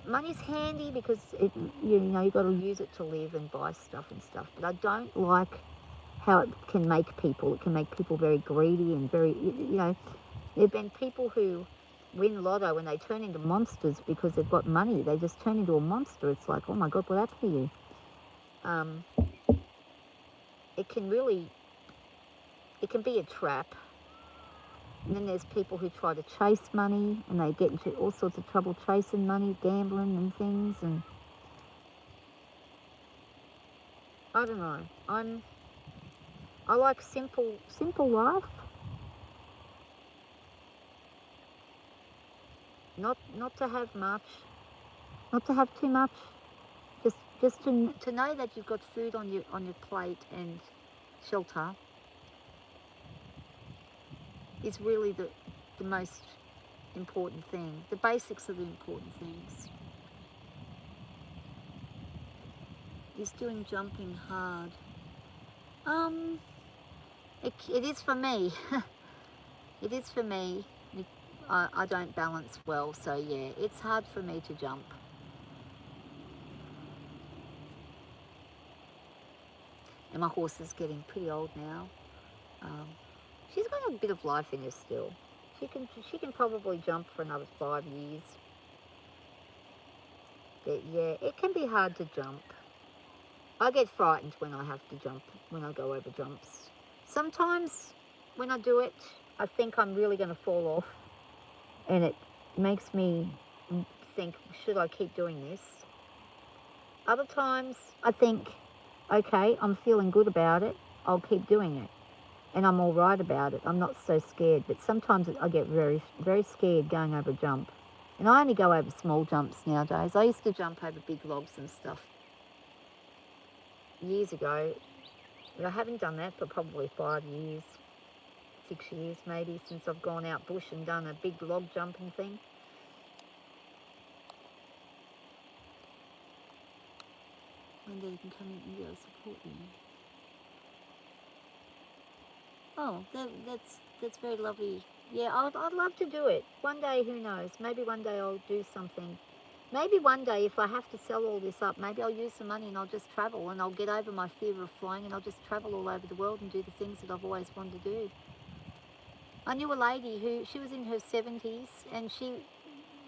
Money's handy because you've got to use it to live and buy stuff and stuff. But I don't like how it can make people. It can make people very greedy and very, there've been people who win lotto and they turn into monsters because they've got money. They just turn into a monster. It's like, oh my God, what happened to you? it can be a trap. And then there's people who try to chase money, and they get into all sorts of trouble chasing money, gambling and things. And I don't know. I like simple life. Not to have much, not to have too much. Just to know that you've got food on your plate and shelter is really the most important thing. The basics are the important things. Is doing jumping hard? It is for me. It is for me. I don't balance well, so yeah, it's hard for me to jump. And my horse is getting pretty old now. She's got a bit of life in her still. She can probably jump for another 5 years. But yeah, it can be hard to jump. I get frightened when I have to jump, when I go over jumps. Sometimes when I do it, I think I'm really going to fall off. And it makes me think, should I keep doing this? Other times I think, okay, I'm feeling good about it. I'll keep doing it. And I'm all right about it. I'm not so scared. But sometimes I get very, very scared going over a jump. And I only go over small jumps nowadays. I used to jump over big logs and stuff years ago. But I haven't done that for probably 5 years, 6 years maybe, since I've gone out bush and done a big log jumping thing. One day you can come in and go support me. Oh, that's very lovely. Yeah, I'd love to do it. One day, who knows? Maybe one day I'll do something. Maybe one day, if I have to sell all this up, maybe I'll use some money and I'll just travel, and I'll get over my fear of flying, and I'll just travel all over the world and do the things that I've always wanted to do. I knew a lady she was in her 70s, and she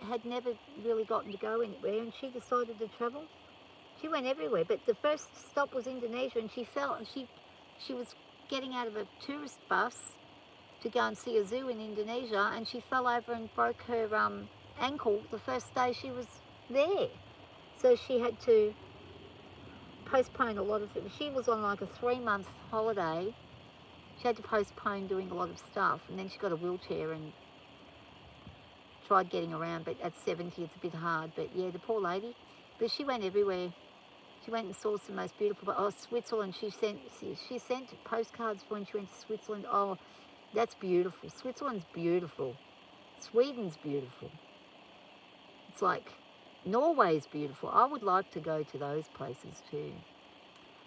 had never really gotten to go anywhere, and she decided to travel. She went everywhere, but the first stop was Indonesia, and she fell, and she was getting out of a tourist bus to go and see a zoo in Indonesia, and she fell over and broke her ankle the first day she was there. So she had to postpone a lot of things. She was on like a 3-month holiday. She had to postpone doing a lot of stuff, and then she got a wheelchair and tried getting around, but at 70 it's a bit hard. But yeah, the poor lady. But she went everywhere. She went and saw some most beautiful, Switzerland. She sent postcards for when she went to Switzerland. Oh, that's beautiful. Switzerland's beautiful. Sweden's beautiful. It's like Norway's beautiful. I would like to go to those places too.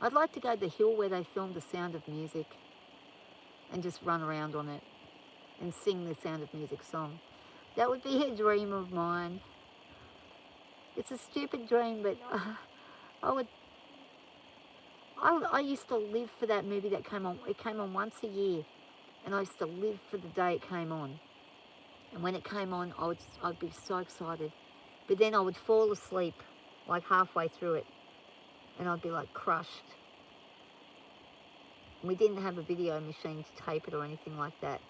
I'd like to go to the hill where they filmed The Sound of Music and just run around on it and sing the Sound of Music song. That would be a dream of mine. It's a stupid dream, but I used to live for that movie that came on. It came on once a year, and I used to live for the day it came on. And when it came on, I'd be so excited. But then I would fall asleep like halfway through it, and I'd be like crushed. We didn't have a video machine to tape it or anything like that.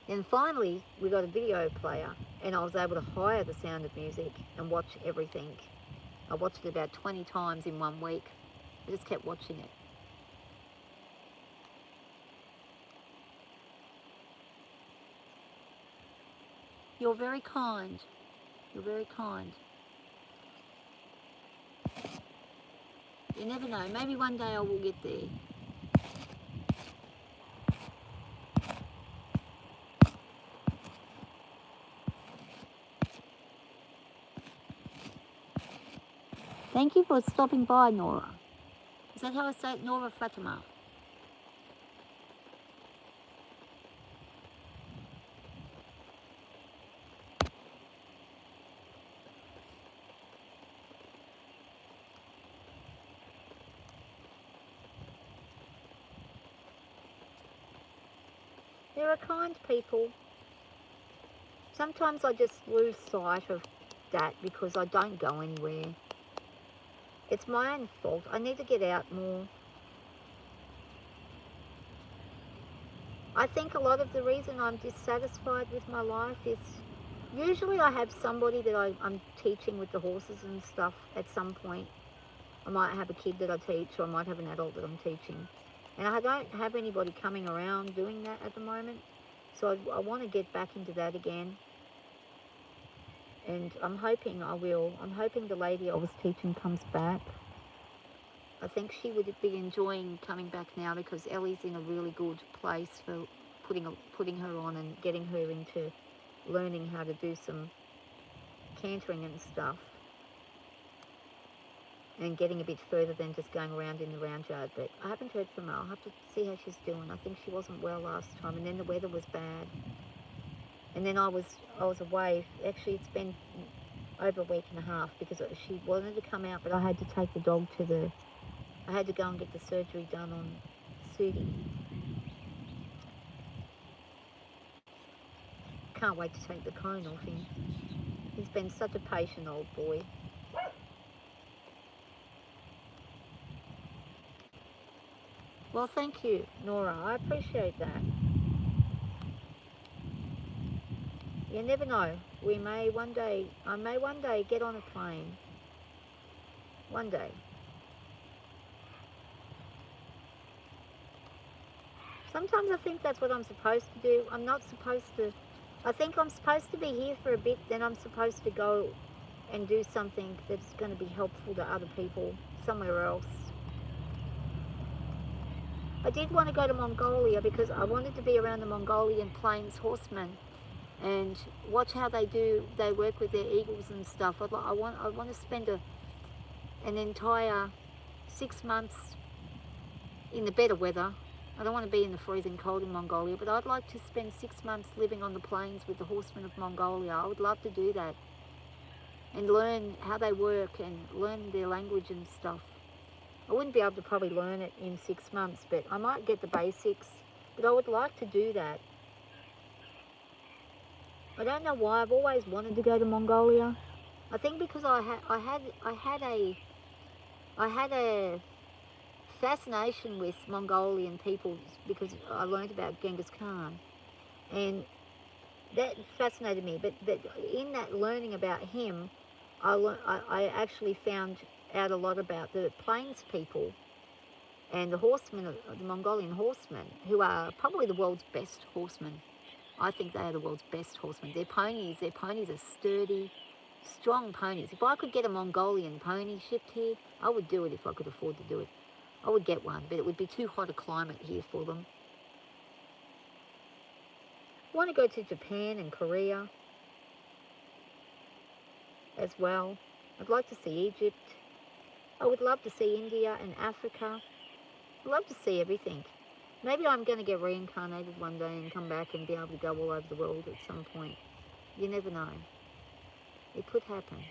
Then finally, we got a video player, and I was able to hire The Sound of Music and watch everything. I watched it about 20 times in 1 week. I just kept watching it. You're very kind. You're very kind. You never know. Maybe one day I will get there. Thank you for stopping by, Nora. Is that how I say it? Nora Fatima. There are kind people. Sometimes I just lose sight of that because I don't go anywhere. It's my own fault. I need to get out more. I think a lot of the reason I'm dissatisfied with my life is usually I have somebody that I'm teaching with the horses and stuff at some point. I might have a kid that I teach, or I might have an adult that I'm teaching. And I don't have anybody coming around doing that at the moment. So I want to get back into that again. And I'm hoping I will. I'm hoping the lady I was teaching comes back. I think she would be enjoying coming back now because Ellie's in a really good place for putting her on and getting her into learning how to do some cantering and stuff. And getting a bit further than just going around in the round yard. But I haven't heard from her. I'll have to see how she's doing. I think she wasn't well last time, and then the weather was bad. And then I was away. Actually, it's been over a week and a half because she wanted to come out, but I had to take the dog I had to go and get the surgery done on Sudi. Can't wait to take the cone off him. He's been such a patient old boy. Well, thank you, Nora. I appreciate that. You never know. I may one day get on a plane. One day. Sometimes I think that's what I'm supposed to do. I'm not supposed to. I think I'm supposed to be here for a bit, then I'm supposed to go and do something that's going to be helpful to other people somewhere else. I did want to go to Mongolia because I wanted to be around the Mongolian plains horsemen and watch how they work with their eagles and stuff. I want to spend an entire 6 months in the better weather. I don't want to be in the freezing cold in Mongolia, but I'd like to spend 6 months living on the plains with the horsemen of Mongolia. I would love to do that and learn how they work and learn their language and stuff. I wouldn't be able to probably learn it in 6 months, but I might get the basics. But I would like to do that. I don't know why. I've always wanted to go to Mongolia. I think because I had a fascination with Mongolian people because I learned about Genghis Khan, and that fascinated me. But in that learning about him, I actually found out a lot about the plains people and the horsemen, the Mongolian horsemen, who are probably the world's best horsemen. I think they are the world's best horsemen. Their ponies are sturdy, strong ponies. If I could get a Mongolian pony shipped here, I would do it if I could afford to do it. I would get one, but it would be too hot a climate here for them. I want to go to Japan and Korea as well. I'd like to see Egypt. I would love to see India and Africa. I'd love to see everything. Maybe I'm going to get reincarnated one day and come back and be able to go all over the world at some point. You never know. It could happen.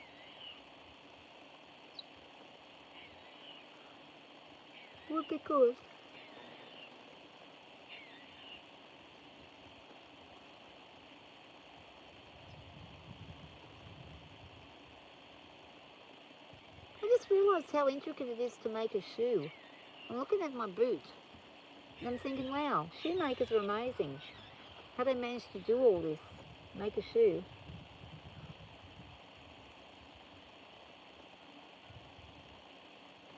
Would be good. I just realised how intricate it is to make a shoe. I'm looking at my boot and I'm thinking, wow, shoemakers are amazing. How they managed to do all this, make a shoe.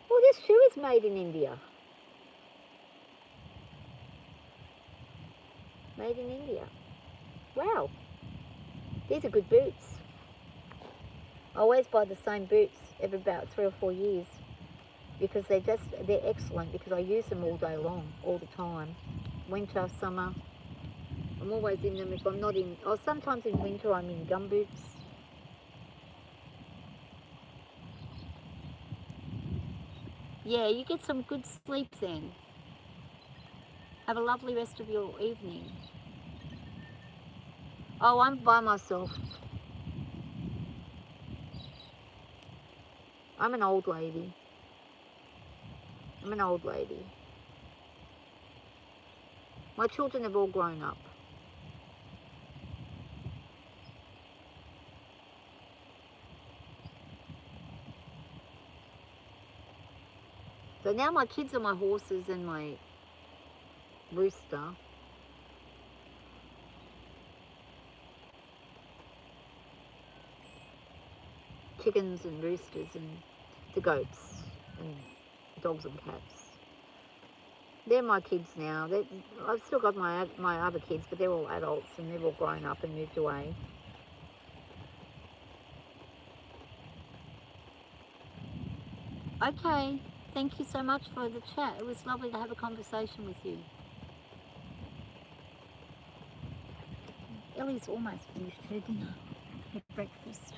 Well, this shoe is made in India. Made in India. Wow. These are good boots. I always buy the same boots every about 3 or 4 years because they're excellent because I use them all day long, all the time. Winter, summer, I'm always in them. If I'm not in, or sometimes in winter I'm in gumboots. Yeah, you get some good sleep then. Have a lovely rest of your evening. Oh, I'm by myself. I'm an old lady. I'm an old lady. My children have all grown up. So now my kids are my horses and my rooster. Chickens and roosters and the goats and dogs and cats. They're my kids now. I've still got my other kids, but they're all adults and they've all grown up and moved away. Okay, thank you so much for the chat. It was lovely to have a conversation with you. Ellie's almost finished her dinner, her breakfast.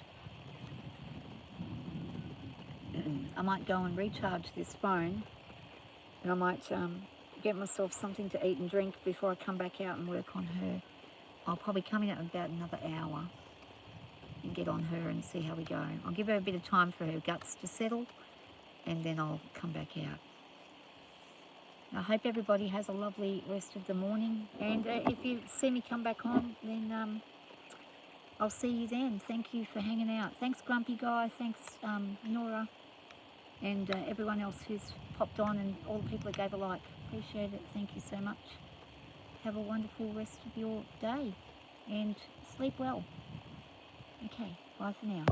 I might go and recharge this phone, and I might get myself something to eat and drink before I come back out and work on her. I'll probably come in at about another hour and get on her and see how we go. I'll give her a bit of time for her guts to settle, and then I'll come back out. I hope everybody has a lovely rest of the morning, and if you see me come back on, then I'll see you then. Thank you for hanging out. Thanks, Grumpy Guy. Thanks, Nora, and everyone else who's popped on, and all the people that gave a like. Appreciate it. Thank you so much. Have a wonderful rest of your day, and sleep well. Okay, bye for now.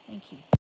Thank you.